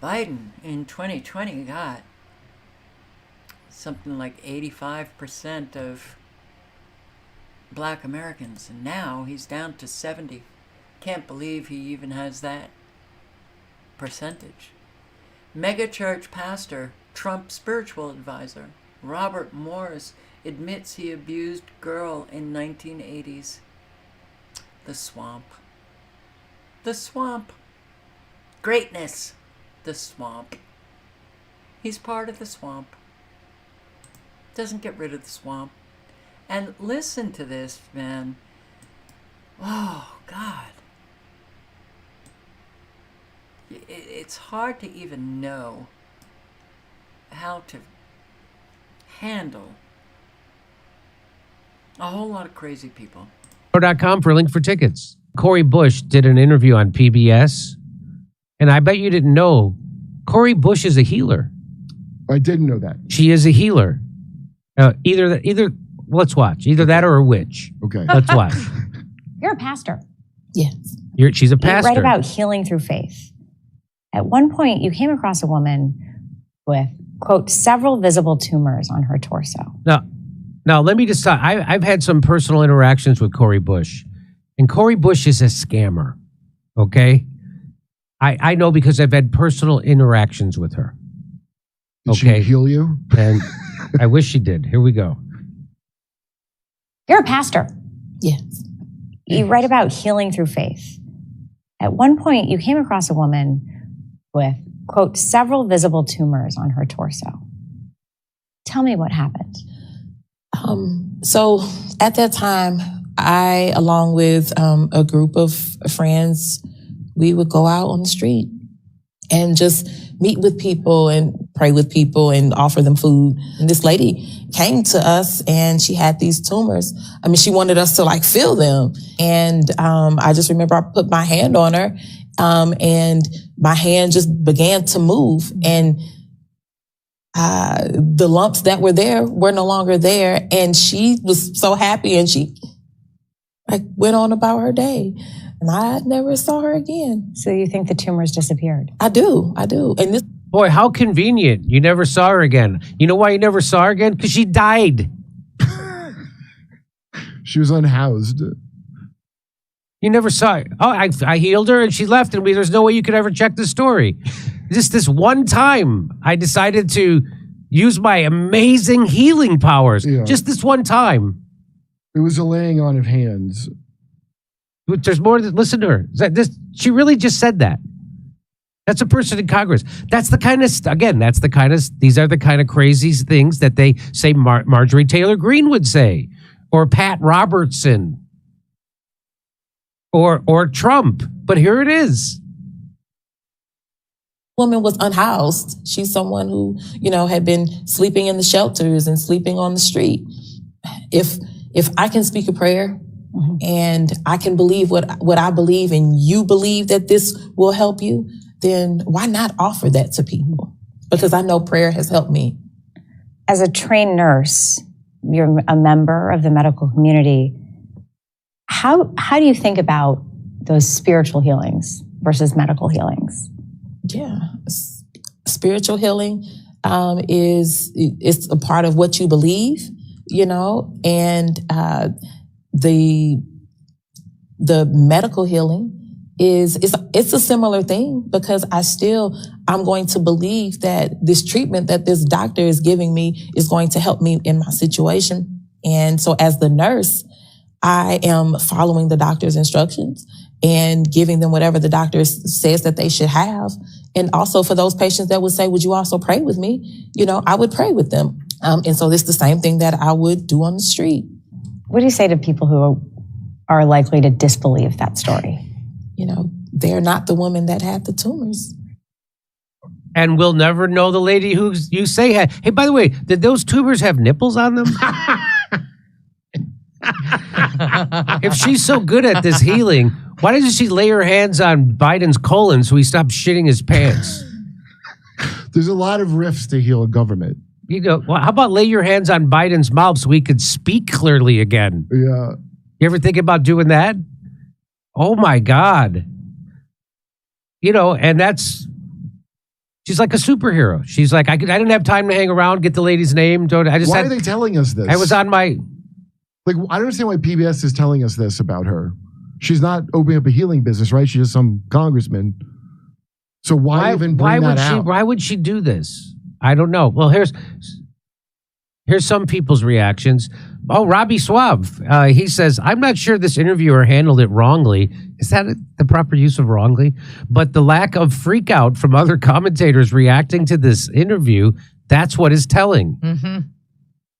Biden in 2020 got something like 85% of black Americans, and now he's down to 70. Can't believe he even has that percentage. Megachurch pastor, Trump spiritual advisor, Robert Morris admits he abused girl in 1980s. The swamp. The swamp. Greatness. The swamp. He's part of the swamp. Doesn't get rid of the swamp. And listen to this, man. Oh, God. It's hard to even know how to handle a whole lot of crazy people. .com for a link for tickets. Cori Bush did an interview on PBS, and I bet you didn't know Cori Bush is a healer. I didn't know that. She is a healer. Either let's watch. Either that or a witch. Okay. Let's watch. You're a pastor. Yes. She's a pastor. You write about healing through faith. At one point, you came across a woman with, quote, several visible tumors on her torso. Now, let me just say, I've had some personal interactions with Cori Bush, and Cori Bush is a scammer, okay? I know because I've had personal interactions with her. Did she heal you? And I wish she did. Here we go. You're a pastor. Yes. You write about healing through faith. At one point, you came across a woman with, quote, several visible tumors on her torso. Tell me what happened. So at that time, I, along with a group of friends, we would go out on the street and just meet with people and pray with people and offer them food. And this lady came to us and she had these tumors. I mean, she wanted us to like feel them. And I just remember I put my hand on her and my hand just began to move. And the lumps that were there were no longer there. And she was so happy and she like went on about her day. And I never saw her again. So you think the tumors disappeared? I do. And this. Boy, how convenient. You never saw her again. You know why you never saw her again? Because she died. She was unhoused. You never saw her. Oh, I healed her and she left, and there's no way you could ever check the story. Just this one time, I decided to use my amazing healing powers. Yeah. Just this one time. It was a laying on of hands. There's more. Listen to her. She really just said that. That's a person in Congress. That's the kind of, these are the kind of crazy things that they say Marjorie Taylor Greene would say, or Pat Robertson, or Trump. But here it is. Woman was unhoused. She's someone who, had been sleeping in the shelters and sleeping on the street. If I can speak a prayer, and I can believe what I believe, and you believe that this will help you, then why not offer that to people? Because I know prayer has helped me. As a trained nurse, you're a member of the medical community. How do you think about those spiritual healings versus medical healings? Yeah, spiritual healing is a part of what you believe, and the The medical healing it's a similar thing, because I'm going to believe that this treatment that this doctor is giving me is going to help me in my situation. And so as the nurse, I am following the doctor's instructions and giving them whatever the doctor says that they should have. And also for those patients that would say, would you also pray with me? I would pray with them. And so it's the same thing that I would do on the street. What do you say to people who are likely to disbelieve that story? They're not the woman that had the tumors. And we'll never know the lady who you say had. Hey, by the way, did those tumors have nipples on them? If she's so good at this healing, why doesn't she lay her hands on Biden's colon so he stops shitting his pants? There's a lot of rifts to heal a government. Well, how about lay your hands on Biden's mouth so he could speak clearly again? Yeah. You ever think about doing that? Oh my God. And she's like a superhero. She's like, I didn't have time to hang around, get the lady's name. Why are they telling us this? I was on my... I don't understand why PBS is telling us this about her. She's not opening up a healing business, right? She's just some congressman. So why even bring that out? Why would she do this? I don't know. Well, here's some people's reactions. Oh, Robbie Suave. He says, I'm not sure this interviewer handled it wrongly. Is that the proper use of wrongly? But the lack of freak out from other commentators reacting to this interview, that's what is telling. Mm-hmm.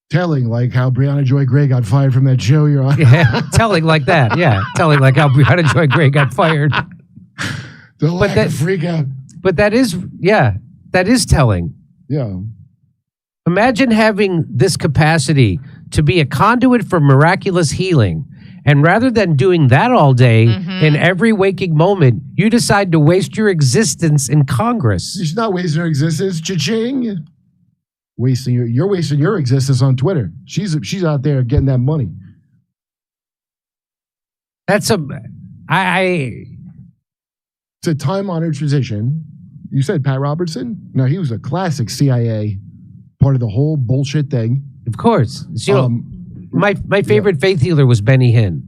Telling, like how Brianna Joy Gray got fired from that show you're on. Yeah, telling like that. Yeah, telling like how Brianna Joy Gray got fired. The lack of freak out. But that is telling. Yeah. Imagine having this capacity to be a conduit for miraculous healing. And rather than doing that all day, in every waking moment, you decide to waste your existence in Congress. She's not wasting her existence. Cha-ching. You're wasting your existence on Twitter. She's out there getting that money. It's a time-honored tradition. You said Pat Robertson? No, he was a classic CIA, part of the whole bullshit thing. Of course. My favorite faith healer was Benny Hinn.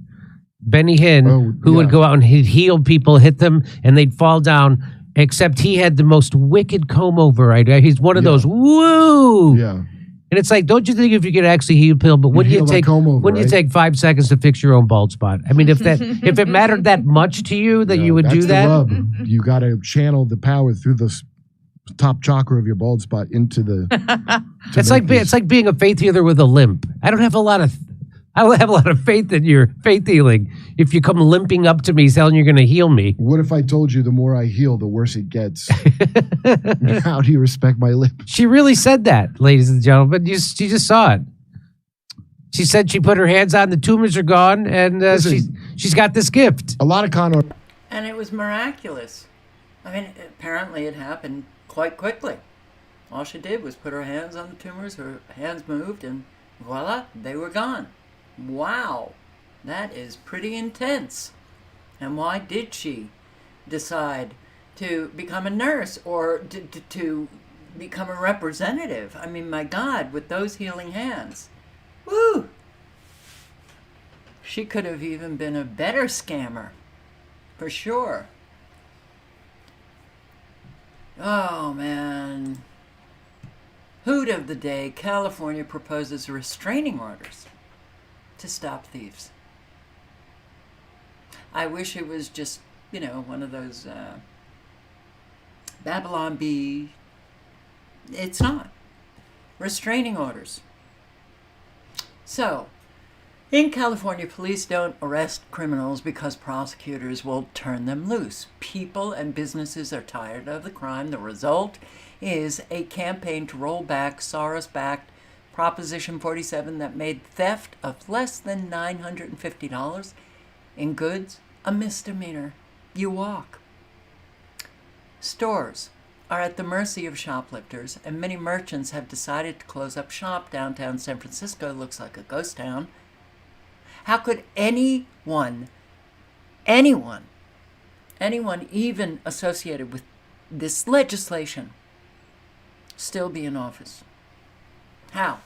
Benny Hinn, who would go out and he'd heal people, hit them, and they'd fall down. Except he had the most wicked comb over, right? He's one of those, woo! Yeah. And it's like, don't you think if you could actually heal people, but wouldn't you take 5 seconds to fix your own bald spot? I mean, if it mattered that much to you that you would do that. Rub. You got to channel the power through the top chakra of your bald spot into the. It's like being a faith healer with a limp. I don't have a lot of faith in your faith healing if you come limping up to me telling you're going to heal me. What if I told you the more I heal, the worse it gets? How do you respect my lip? She really said that, ladies and gentlemen. She just saw it. She said she put her hands on, the tumors are gone, and she's got this gift. A lot of and it was miraculous. I mean, apparently it happened quite quickly. All she did was put her hands on the tumors, her hands moved, and voila, they were gone. Wow, that is pretty intense. And why did she decide to become a nurse or to become a representative? I mean, my God, with those healing hands. Woo! She could have even been a better scammer, for sure. Oh, man. Hoot of the day, California proposes restraining orders to stop thieves. I wish it was just, one of those Babylon Bee. It's not. Restraining orders. So, in California, police don't arrest criminals because prosecutors will turn them loose. People and businesses are tired of the crime. The result is a campaign to roll back Soros-backed Proposition 47 that made theft of less than $950 in goods a misdemeanor. You walk. Stores are at the mercy of shoplifters, and many merchants have decided to close up shop. Downtown San Francisco looks like a ghost town. How could anyone even associated with this legislation still be in office? How?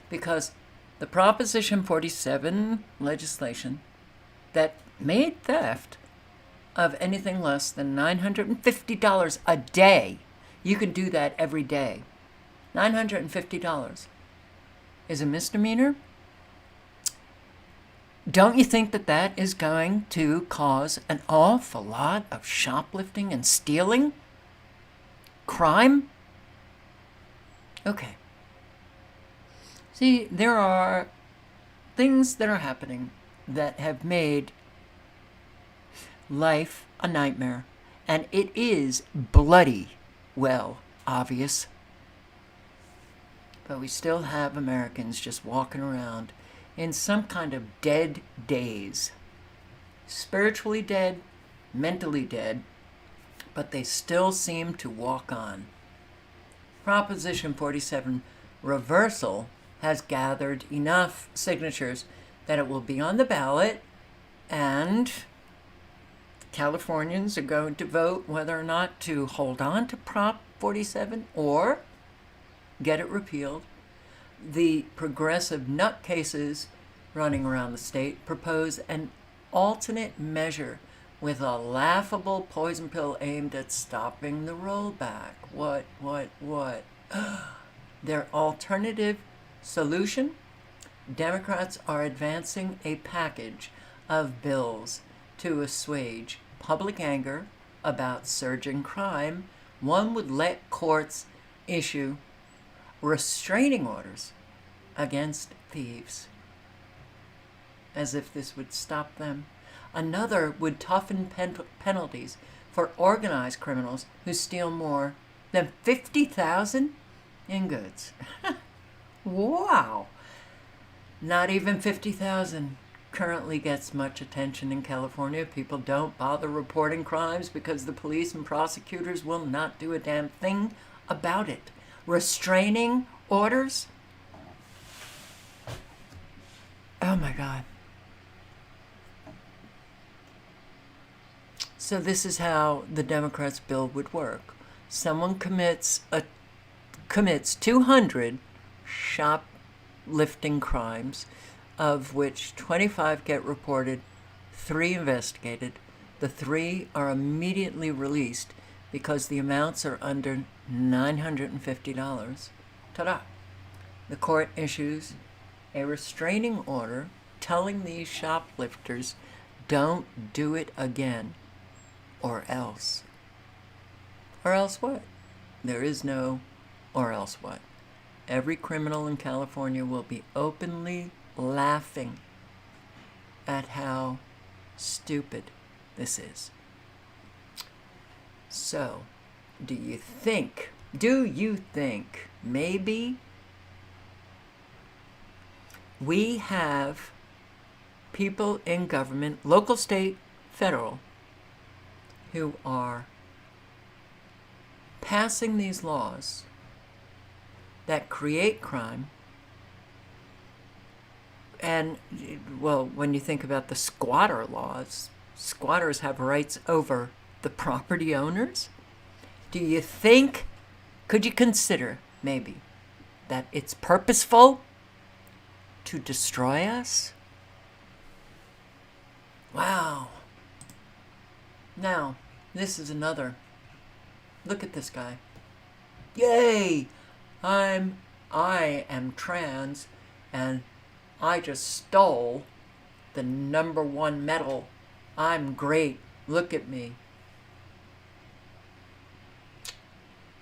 Because the Proposition 47 legislation that made theft of anything less than $950 a day. You can do that every day. $950 is a misdemeanor. Don't you think that that is going to cause an awful lot of shoplifting and stealing? Crime? Okay. See, there are things that are happening that have made life a nightmare. And it is bloody well obvious. But we still have Americans just walking around in some kind of dead daze. Spiritually dead, mentally dead, but they still seem to walk on. Proposition 47 reversal has gathered enough signatures that it will be on the ballot, and Californians are going to vote whether or not to hold on to Prop 47 or get it repealed. The progressive nutcases running around the state propose an alternate measure with a laughable poison pill aimed at stopping the rollback. What? Their alternative solution? Democrats are advancing a package of bills to assuage public anger about surging crime. One would let courts issue restraining orders against thieves, as if this would stop them. Another would toughen penalties for organized criminals who steal more than $50,000 in goods. Wow! Not even $50,000 currently gets much attention in California. People don't bother reporting crimes because the police and prosecutors will not do a damn thing about it. Restraining orders? Oh my God. So this is how the Democrats' bill would work. Someone commits 200 shoplifting crimes, of which 25 get reported, 3 investigated. The 3 are immediately released because the amounts are under $950. Ta-da! The court issues a restraining order telling these shoplifters, don't do it again, or else. Or else what? There is no or else what. Every criminal in California will be openly laughing at how stupid this is. So, do you think maybe we have people in government, local, state, federal, who are passing these laws that create crime? And, well, when you think about the squatter laws, squatters have rights over the property owners. Do you think, could you consider, maybe, that it's purposeful to destroy us? Wow. Now, this is another. Look at this guy. Yay! I am trans, and I just stole the #1 medal. I'm great. Look at me.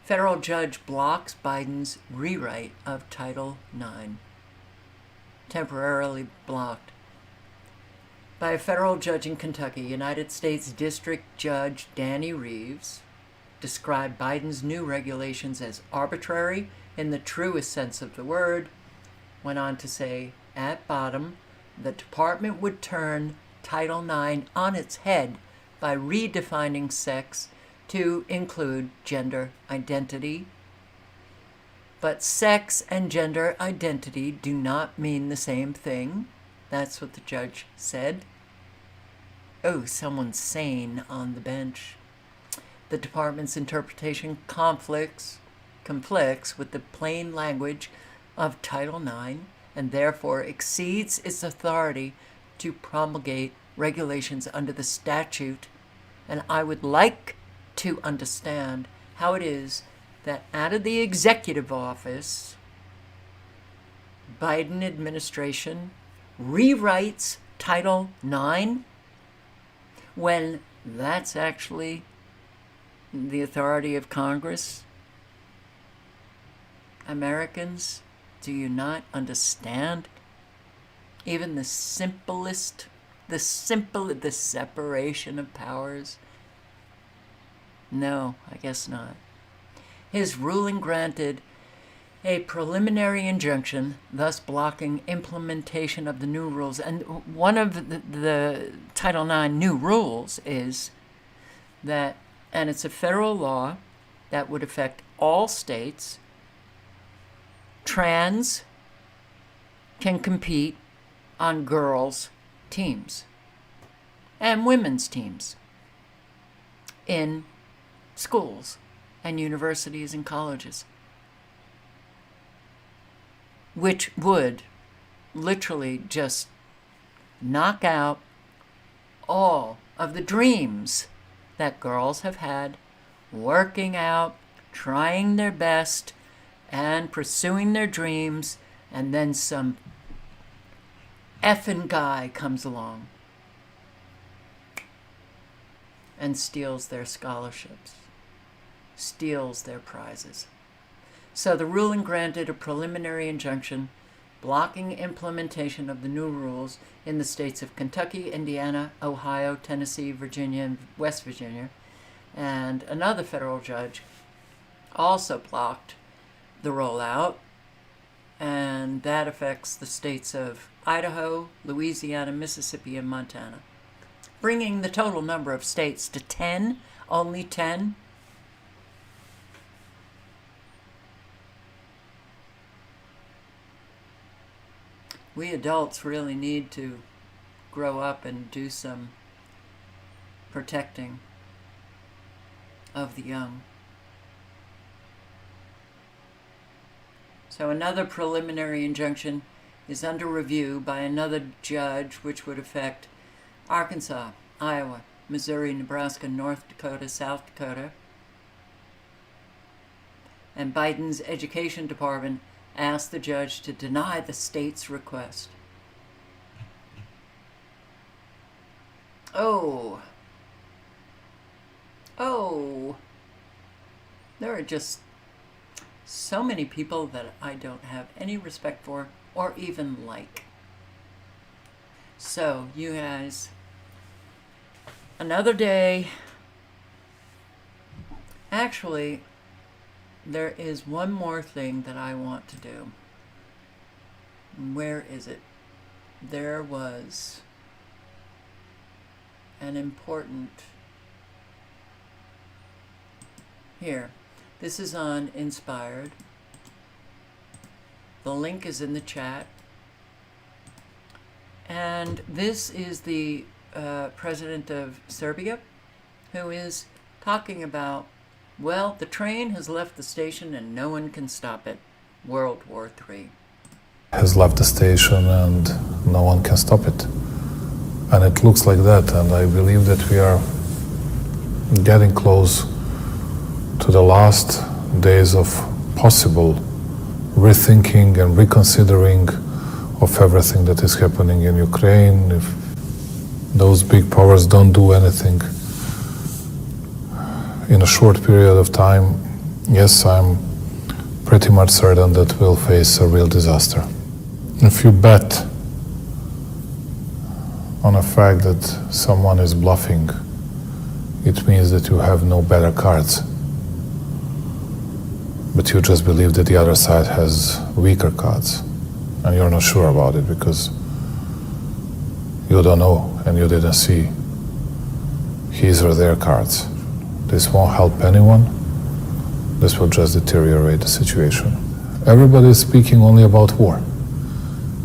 Federal judge blocks Biden's rewrite of Title IX. Temporarily blocked. By a federal judge in Kentucky, United States District Judge Danny Reeves described Biden's new regulations as arbitrary in the truest sense of the word. Went on to say, at bottom, the department would turn Title IX on its head by redefining sex to include gender identity. But sex and gender identity do not mean the same thing. That's what the judge said. Oh, someone's sane on the bench. The department's interpretation conflicts with the plain language of Title IX and therefore exceeds its authority to promulgate regulations under the statute, and I would like to understand how it is that out of the executive office, Biden administration rewrites Title IX when that's actually the authority of Congress. Americans, do you not understand? Even the separation of powers? No, I guess not. His ruling granted a preliminary injunction, thus blocking implementation of the new rules. And one of the Title IX new rules is that, and it's a federal law that would affect all states, trans can compete on girls' teams and women's teams in schools and universities and colleges, which would literally just knock out all of the dreams that girls have had working out, trying their best, and pursuing their dreams, and then some effing guy comes along and steals their scholarships, steals their prizes. So the ruling granted a preliminary injunction blocking implementation of the new rules in the states of Kentucky, Indiana, Ohio, Tennessee, Virginia, and West Virginia. And another federal judge also blocked the rollout, and that affects the states of Idaho, Louisiana, Mississippi, and Montana, bringing the total number of states to 10, only 10. We adults really need to grow up and do some protecting of the young. So another preliminary injunction is under review by another judge, which would affect Arkansas, Iowa, Missouri, Nebraska, North Dakota, South Dakota. And Biden's Education Department asked the judge to deny the state's request. Oh, there are just so many people that I don't have any respect for or even like. So, you guys, another day. Actually, there is one more thing that I want to do. Where is it? There was an important... Here. This is on Inspired. The link is in the chat. And this is the president of Serbia, who is talking about, well, the train has left the station and no one can stop it. World War III. Has left the station and no one can stop it. And it looks like that, and I believe that we are getting close to the last days of possible rethinking and reconsidering of everything that is happening in Ukraine. If those big powers don't do anything in a short period of time, yes, I'm pretty much certain that we'll face a real disaster. If you bet on the fact that someone is bluffing, it means that you have no better cards. But you just believe that the other side has weaker cards. And you're not sure about it because you don't know and you didn't see his or their cards. This won't help anyone. This will just deteriorate the situation. Everybody is speaking only about war.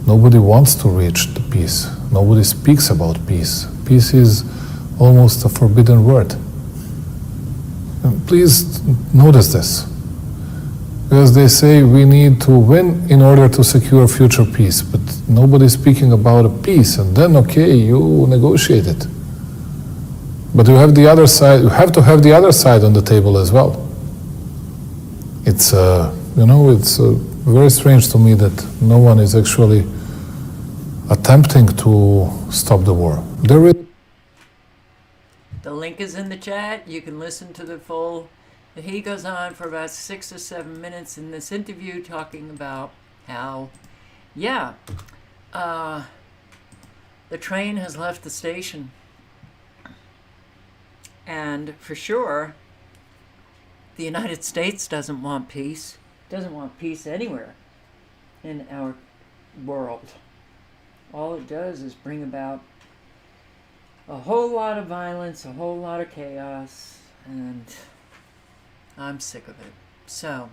Nobody wants to reach the peace. Nobody speaks about peace. Peace is almost a forbidden word. And please notice this. Because they say we need to win in order to secure future peace, but nobody's speaking about a peace, and then okay, you negotiate it. But you have the other side, you have to have the other side on the table as well. It's, it's very strange to me that no one is actually attempting to stop the war. The link is in the chat. You can listen to the full. He goes on for about 6 or 7 minutes in this interview talking about how, the train has left the station. And for sure, the United States doesn't want peace. Doesn't want peace anywhere in our world. All it does is bring about a whole lot of violence, a whole lot of chaos, and I'm sick of it. So,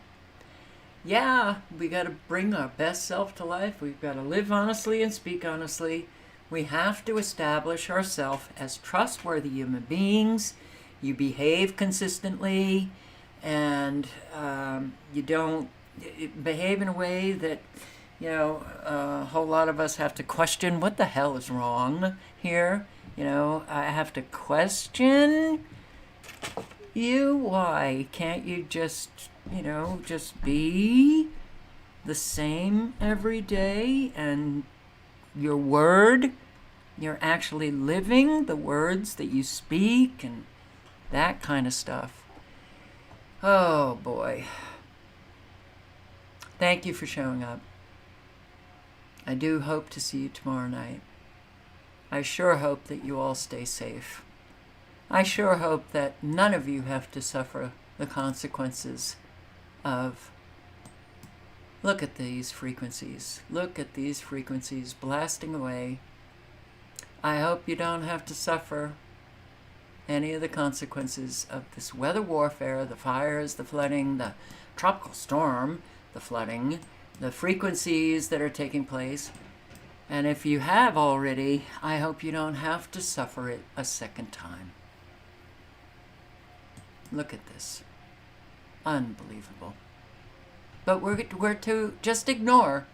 we got to bring our best self to life. We've got to live honestly and speak honestly. We have to establish ourselves as trustworthy human beings. You behave consistently, and you don't behave in a way that, a whole lot of us have to question what the hell is wrong here. I have to question you. Why can't you just be the same every day, and your word, you're actually living the words that you speak and that kind of stuff. Oh boy. Thank you for showing up. I do hope to see you tomorrow night. I sure hope that you all stay safe. I sure hope that none of you have to suffer the consequences of... Look at these frequencies. Look at these frequencies blasting away. I hope you don't have to suffer any of the consequences of this weather warfare, the fires, the flooding, the tropical storm, the flooding, the frequencies that are taking place. And if you have already, I hope you don't have to suffer it a second time. Look at this. Unbelievable. But we're to just ignore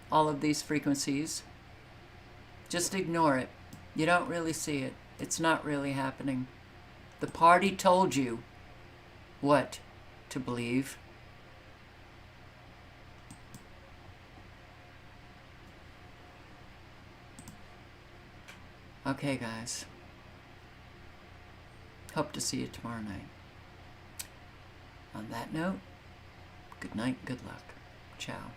all of these frequencies. Just ignore it. You don't really see it. It's not really happening. The party told you what to believe. Okay, guys. Hope to see you tomorrow night. On that note, good night, good luck. Ciao.